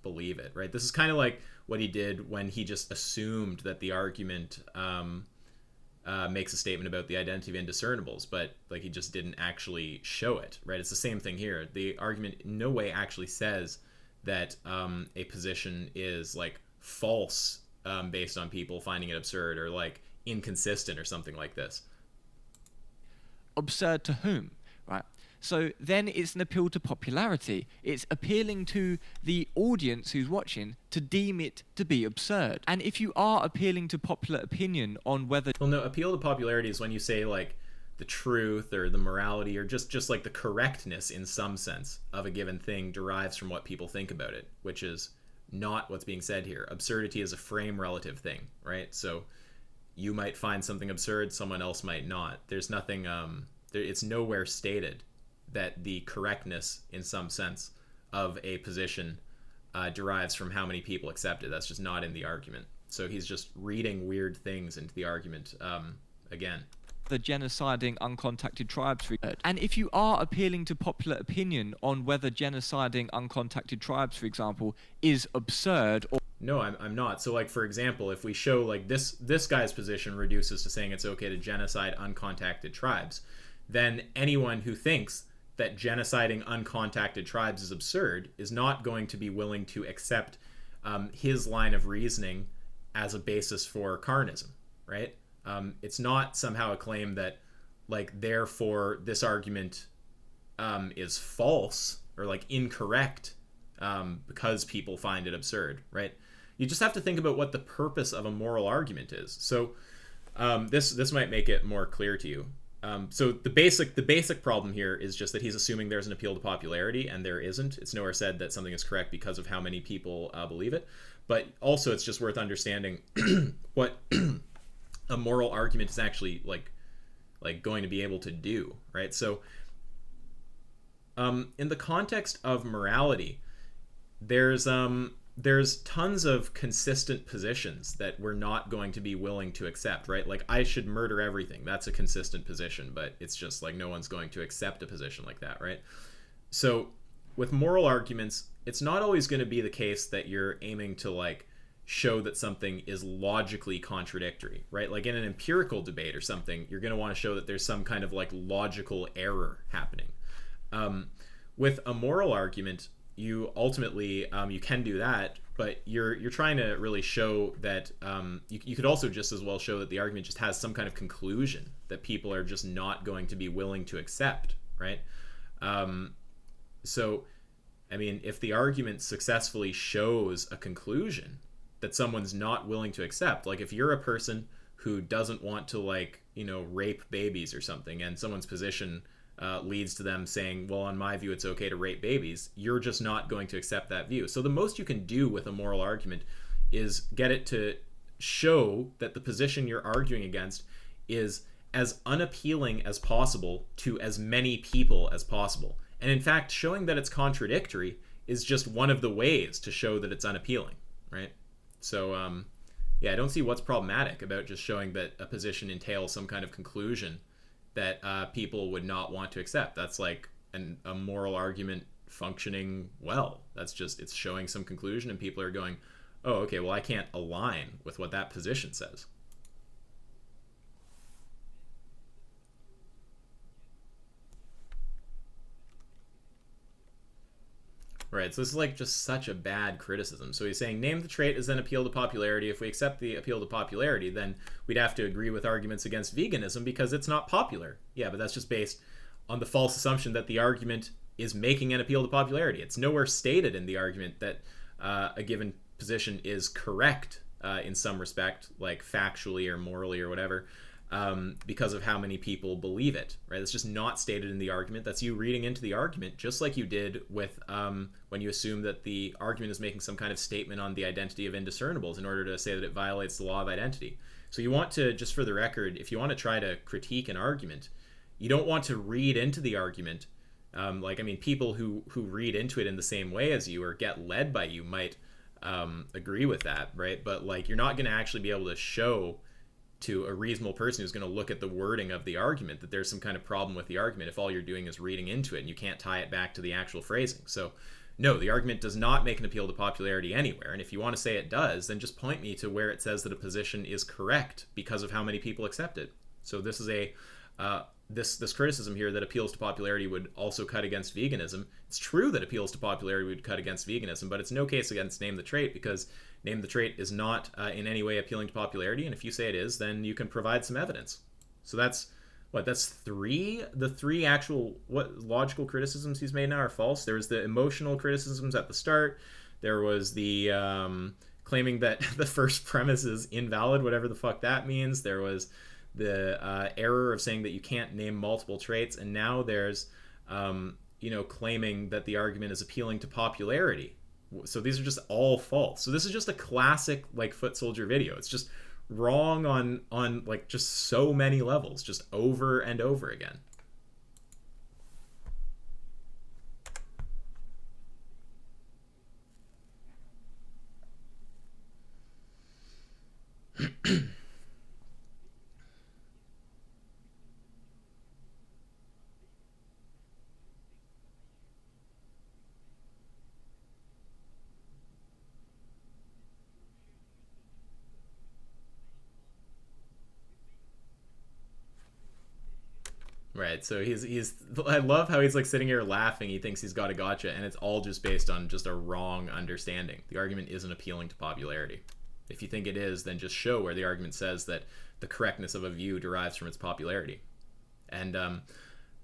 believe it, right? This is kind of like what he did when he just assumed that the argument makes a statement about the identity of indiscernibles, but like he just didn't actually show it, right? It's the same thing here. The argument in no way actually says that a position is like false based on people finding it absurd, or like inconsistent or something like this. Absurd to whom, right? So then it's an appeal to popularity. It's appealing to the audience who's watching to deem it to be absurd. And if you are appealing to popular opinion on whether... Well, no, appeal to popularity is when you say like the truth or the morality or just like the correctness in some sense of a given thing derives from what people think about it, which is not what's being said here. Absurdity is a frame relative thing, right? So you might find something absurd, someone else might not. There's nothing, it's nowhere stated that the correctness in some sense of a position derives from how many people accept it. That's just not in the argument. So he's just reading weird things into the argument again. The genociding uncontacted tribes. And if you are appealing to popular opinion on whether genociding uncontacted tribes, for example, is absurd or... No, I'm not. So like, for example, if we show like this guy's position reduces to saying it's okay to genocide uncontacted tribes, then anyone who thinks that genociding uncontacted tribes is absurd is not going to be willing to accept his line of reasoning as a basis for carnism, right? It's not somehow a claim that, like, therefore this argument is false or like incorrect because people find it absurd, right? You just have to think about what the purpose of a moral argument is. So this might make it more clear to you. So the basic problem here is just that he's assuming there's an appeal to popularity, and there isn't. It's nowhere said that something is correct because of how many people believe it. But also, it's just worth understanding what a moral argument is actually like going to be able to do, right? So in the context of morality, there's tons of consistent positions that we're not going to be willing to accept, right? Like, I should murder everything. That's a consistent position, but it's just like no one's going to accept a position like that, right? So with moral arguments, it's not always going to be the case that you're aiming to like show that something is logically contradictory, right? Like in an empirical debate or something, you're going to want to show that there's some kind of like logical error happening. With a moral argument, you ultimately you can do that, but you're trying to really show that you could also just as well show that the argument just has some kind of conclusion that people are just not going to be willing to accept, right? So I mean, if the argument successfully shows a conclusion that someone's not willing to accept, like if you're a person who doesn't want to, like, rape babies or something, and someone's position leads to them saying, well, on my view, it's okay to rape babies, you're just not going to accept that view. So the most you can do with a moral argument is get it to show that the position you're arguing against is as unappealing as possible to as many people as possible. And in fact, showing that it's contradictory is just one of the ways to show that it's unappealing, right? So, yeah, I don't see what's problematic about just showing that a position entails some kind of conclusion that people would not want to accept. That's like a moral argument functioning well. That's just, it's showing some conclusion and people are going, oh, okay, well, I can't align with what that position says. Right, so this is like just such a bad criticism. So he's saying name the trait as an appeal to popularity. If we accept the appeal to popularity, then we'd have to agree with arguments against veganism because it's not popular. Yeah, but that's just based on the false assumption that the argument is making an appeal to popularity. It's nowhere stated in the argument that a given position is correct in some respect, like factually or morally or whatever, because of how many people believe it, right? It's just not stated in the argument. That's you reading into the argument, just like you did with when you assume that the argument is making some kind of statement on the identity of indiscernibles in order to say that it violates the law of identity. So you want to, just for the record, if you want to try to critique an argument, you don't want to read into the argument Like, I mean, people who read into it in the same way as you or get led by you might agree with that, right? But like, you're not going to actually be able to show to a reasonable person who's going to look at the wording of the argument that there's some kind of problem with the argument if all you're doing is reading into it and you can't tie it back to the actual phrasing. So no, the argument does not make an appeal to popularity anywhere. And if you want to say it does, then just point me to where it says that a position is correct because of how many people accept it. So this is a this criticism here that appeals to popularity would also cut against veganism. It's true that appeals to popularity would cut against veganism, but it's no case against name the trait, because name the trait is not in any way appealing to popularity. And if you say it is, then you can provide some evidence. So that's three. The three actual logical criticisms he's made now are false. There was the emotional criticisms at the start. There was the claiming that the first premise is invalid, whatever the fuck that means. There was the error of saying that you can't name multiple traits, and now there's claiming that the argument is appealing to popularity. So these are just all false. So this is just a classic like Footsoldier video. It's just wrong on like just so many levels, just over and over again. Right, so he's I love how he's like sitting here laughing. He thinks he's got a gotcha, and it's all just based on just a wrong understanding. The argument isn't appealing to popularity. If you think it is, then just show where the argument says that the correctness of a view derives from its popularity. And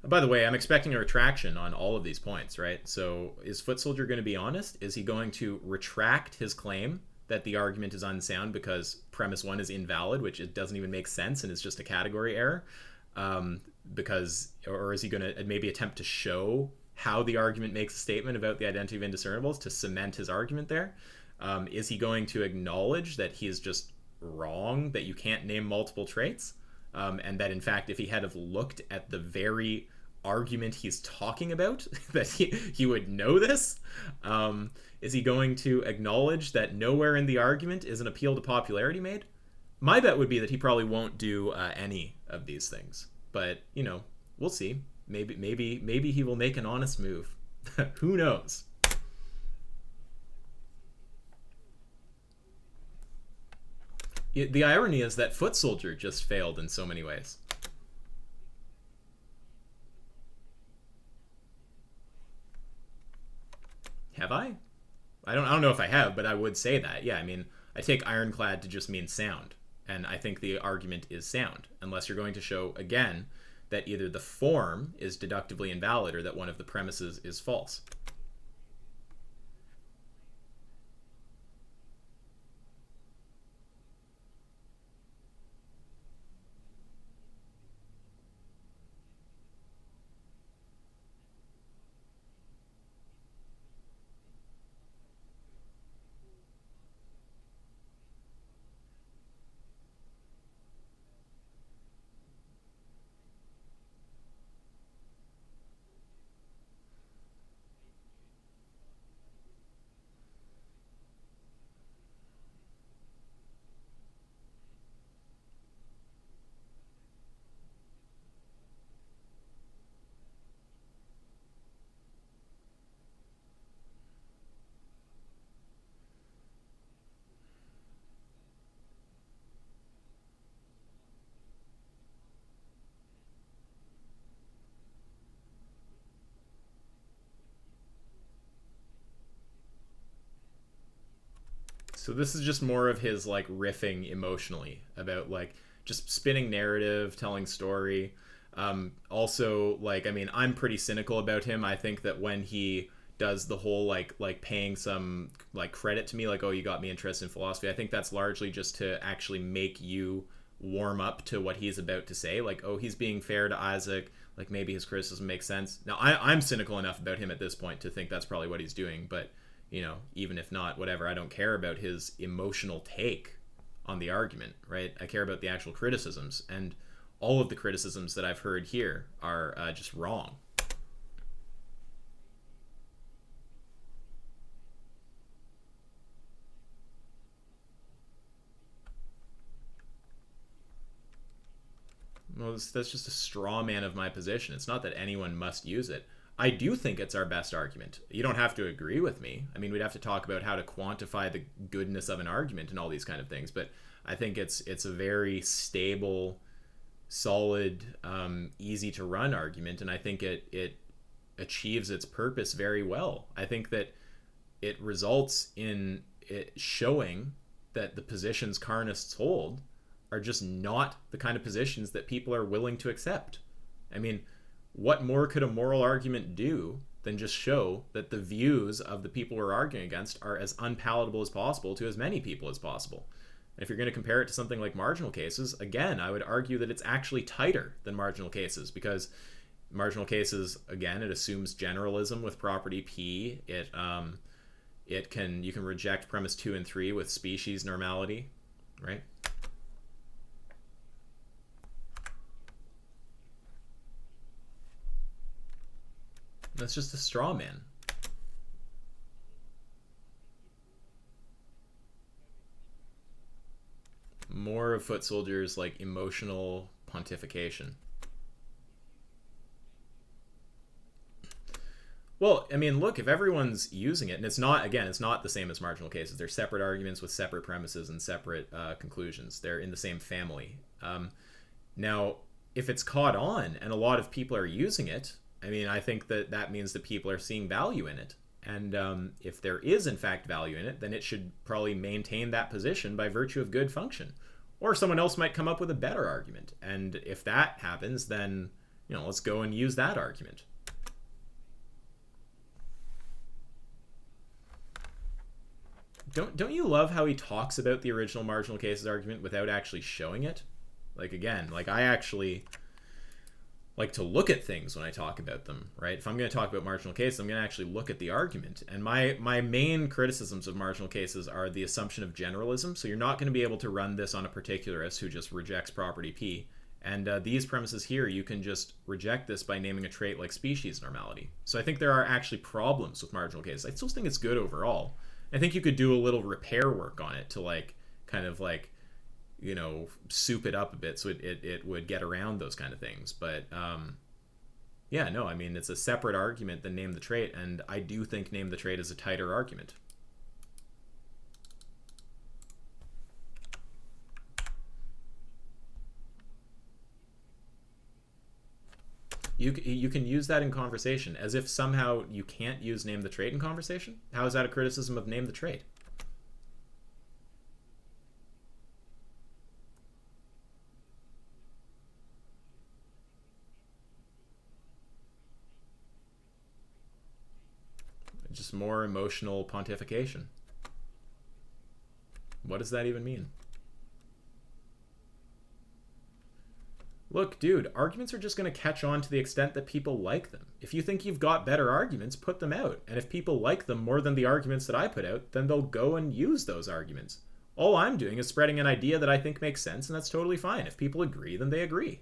by the way, I'm expecting a retraction on all of these points, right? So is Footsoldier going to be honest? Is he going to retract his claim that the argument is unsound because premise 1 is invalid, which it doesn't even make sense and is just a category error? Or is he going to maybe attempt to show how the argument makes a statement about the identity of indiscernibles to cement his argument there? Is he going to acknowledge that he is just wrong, that you can't name multiple traits? And that in fact, if he had have looked at the very argument he's talking about, that he would know this? Is he going to acknowledge that nowhere in the argument is an appeal to popularity made? My bet would be that he probably won't do any of these things, but we'll see. Maybe he will make an honest move. Who knows? The irony is that Footsoldier just failed in so many ways. Have I? I don't know if I have, but I would say that. Yeah, I mean, I take ironclad to just mean sound. And I think the argument is sound, unless you're going to show, again, that either the form is deductively invalid or that one of the premises is false. So this is just more of his like riffing emotionally about like just spinning narrative, telling story. Also, like, I mean, I'm pretty cynical about him. I think that when he does the whole like paying some like credit to me, like, oh, you got me interested in philosophy, I think that's largely just to actually make you warm up to what he's about to say. Like, oh, he's being fair to Isaac, like maybe his criticism makes sense. Now I'm cynical enough about him at this point to think that's probably what he's doing, but even if not, whatever, I don't care about his emotional take on the argument, right? I care about the actual criticisms, and all of the criticisms that I've heard here are just wrong. Well, that's just a straw man of my position. It's not that anyone must use it. I do think it's our best argument. You don't have to agree with me. I mean, we'd have to talk about how to quantify the goodness of an argument and all these kind of things, but I think it's a very stable, solid, easy to run argument, and I think it achieves its purpose very well. I think that it results in it showing that the positions carnists hold are just not the kind of positions that people are willing to accept. I mean, what more could a moral argument do than just show that the views of the people we're arguing against are as unpalatable as possible to as many people as possible? And if you're going to compare it to something like marginal cases, again, I would argue that it's actually tighter than marginal cases, because marginal cases, again, it assumes generalism with property P. You can reject premise 2 and 3 with species normality, right? That's just a straw man. More of Footsoldier's like emotional pontification. Well, I mean, look, if everyone's using it, and it's not the same as marginal cases. They're separate arguments with separate premises and separate conclusions. They're in the same family. Now, if it's caught on and a lot of people are using it, I mean, I think that means that people are seeing value in it. And if there is, in fact, value in it, then it should probably maintain that position by virtue of good function. Or someone else might come up with a better argument. And if that happens, then, let's go and use that argument. Don't you love how he talks about the original marginal cases argument without actually showing it? Like, again, like I actually like to look at things when I talk about them, right? If I'm going to talk about marginal cases, I'm going to actually look at the argument. And my main criticisms of marginal cases are the assumption of generalism. So you're not going to be able to run this on a particularist who just rejects property P. And these premises here, you can just reject this by naming a trait like species normality. So I think there are actually problems with marginal cases. I still think it's good overall. I think you could do a little repair work on it to soup it up a bit so it would get around those kind of things. But yeah, no, I mean, it's a separate argument than name the trait, and I do think name the trait is a tighter argument. You can use that in conversation, as if somehow you can't use name the trait in conversation. How is that a criticism of name the trait? Just more emotional pontification. What does that even mean? Look, dude, arguments are just going to catch on to the extent that people like them. If you think you've got better arguments, put them out. And if people like them more than the arguments that I put out, then they'll go and use those arguments. All I'm doing is spreading an idea that I think makes sense, and that's totally fine. If people agree, then they agree.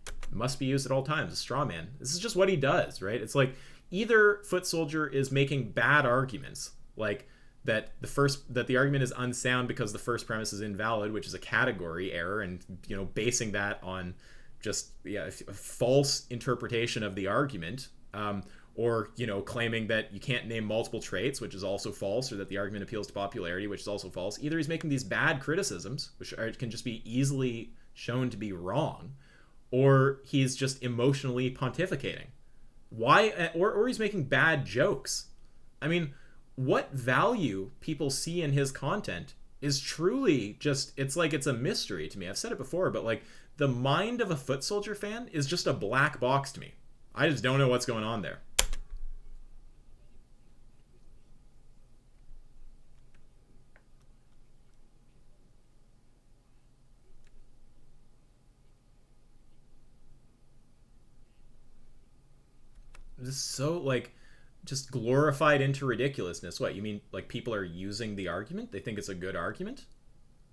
It must be used at all times. A straw man. This is just what he does, right? It's like either Footsoldier is making bad arguments, like that the argument is unsound because the first premise is invalid, which is a category error, and basing that on just a false interpretation of the argument, or claiming that you can't name multiple traits, which is also false, or that the argument appeals to popularity, which is also false. Either he's making these bad criticisms, which can just be easily shown to be wrong, or he's just emotionally pontificating. Why? Or he's making bad jokes. I mean, what value people see in his content is truly just, it's a mystery to me. I've said it before, but like the mind of a Footsoldier fan is just a black box to me. I just don't know what's going on there. This is so just glorified into ridiculousness. What, you mean like people are using the argument? They think it's a good argument?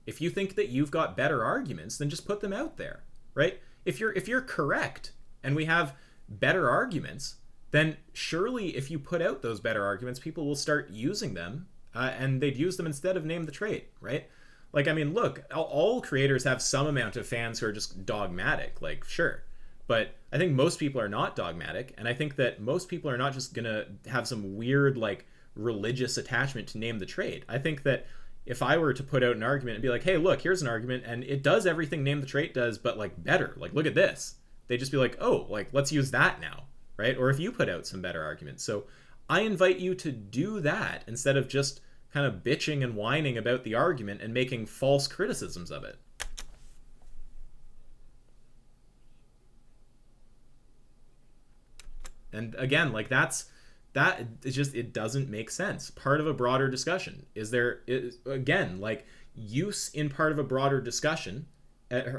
If you think that you've got better arguments, then just put them out there, right? If you're correct and we have better arguments, then surely if you put out those better arguments, people will start using them, and they'd use them instead of name the trait, right? Like, I mean, look, all creators have some amount of fans who are just dogmatic, like, sure. But I think most people are not dogmatic, and I think that most people are not just gonna have some weird, like, religious attachment to name the trait. I think that if I were to put out an argument and be like, hey, look, here's an argument, and it does everything name the trait does, but, like, better. Like, look at this. They'd just be like, oh, like, let's use that now, right? Or if you put out some better arguments. So I invite you to do that instead of just kind of bitching and whining about the argument and making false criticisms of it. And again, like it doesn't make sense. Part of a broader discussion again, like use in part of a broader discussion,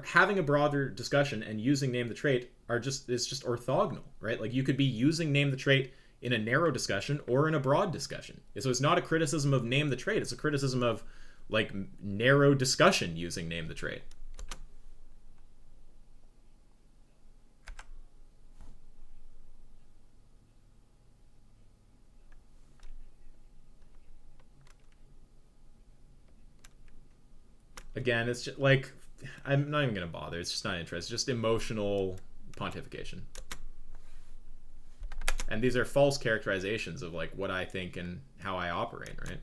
having a broader discussion and using name the trait is just orthogonal, right? Like you could be using name the trait in a narrow discussion or in a broad discussion. So it's not a criticism of name the trait. It's a criticism of like narrow discussion using name the trait. Again, it's just like, I'm not even going to bother. It's just not interesting. It's just emotional pontification. And these are false characterizations of like what I think and how I operate, right?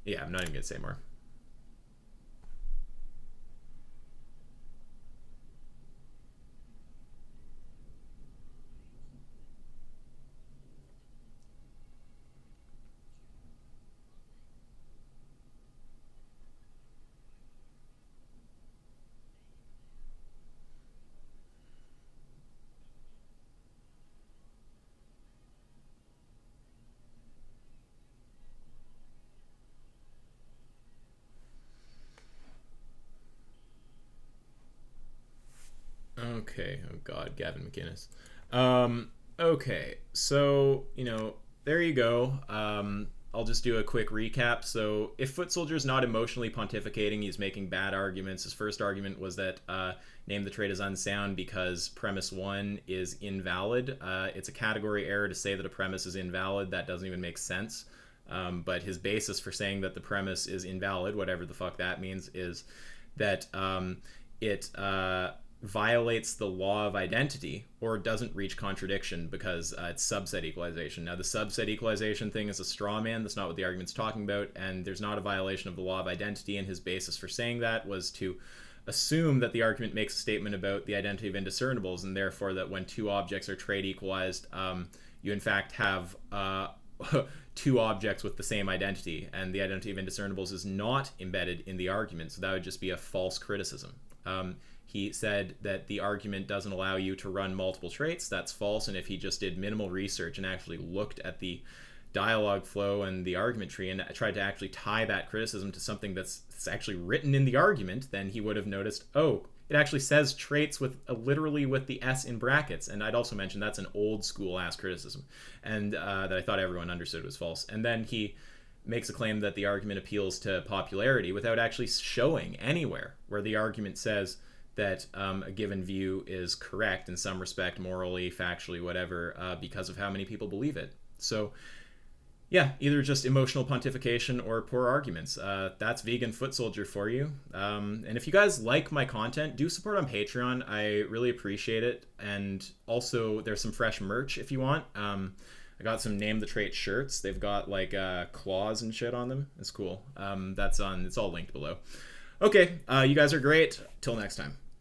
Yeah, I'm not even going to say more. Okay. Oh God, Gavin McInnes. Okay. So, there you go. I'll just do a quick recap. So if Footsoldier's not emotionally pontificating, he's making bad arguments. His first argument was that name the trait is unsound because premise 1 is invalid. It's a category error to say that a premise is invalid. That doesn't even make sense. But his basis for saying that the premise is invalid, whatever the fuck that means, is that it violates the law of identity or doesn't reach contradiction because it's subset equalization. Now, the subset equalization thing is a straw man. That's not what the argument's talking about, and there's not a violation of the law of identity, and his basis for saying that was to assume that the argument makes a statement about the identity of indiscernibles, and therefore that when two objects are trait equalized, you in fact have two objects with the same identity, and the identity of indiscernibles is not embedded in the argument, so that would just be a false criticism. He said that the argument doesn't allow you to run multiple traits. That's false, and if he just did minimal research and actually looked at the dialogue flow and the argument tree and tried to actually tie that criticism to something that's actually written in the argument, then he would have noticed, oh, it actually says traits with literally with the S in brackets. And I'd also mention that's an old school ass criticism, and that I thought everyone understood was false. And then he makes a claim that the argument appeals to popularity without actually showing anywhere where the argument says that a given view is correct in some respect, morally, factually, whatever, because of how many people believe it. So yeah, either just emotional pontification or poor arguments. That's vegan Footsoldier for you. And if you guys like my content, do support on Patreon. I really appreciate it. And also there's some fresh merch if you want. I got some Name the Trait shirts. They've got like claws and shit on them. It's cool. It's all linked below. Okay, you guys are great. Till next time.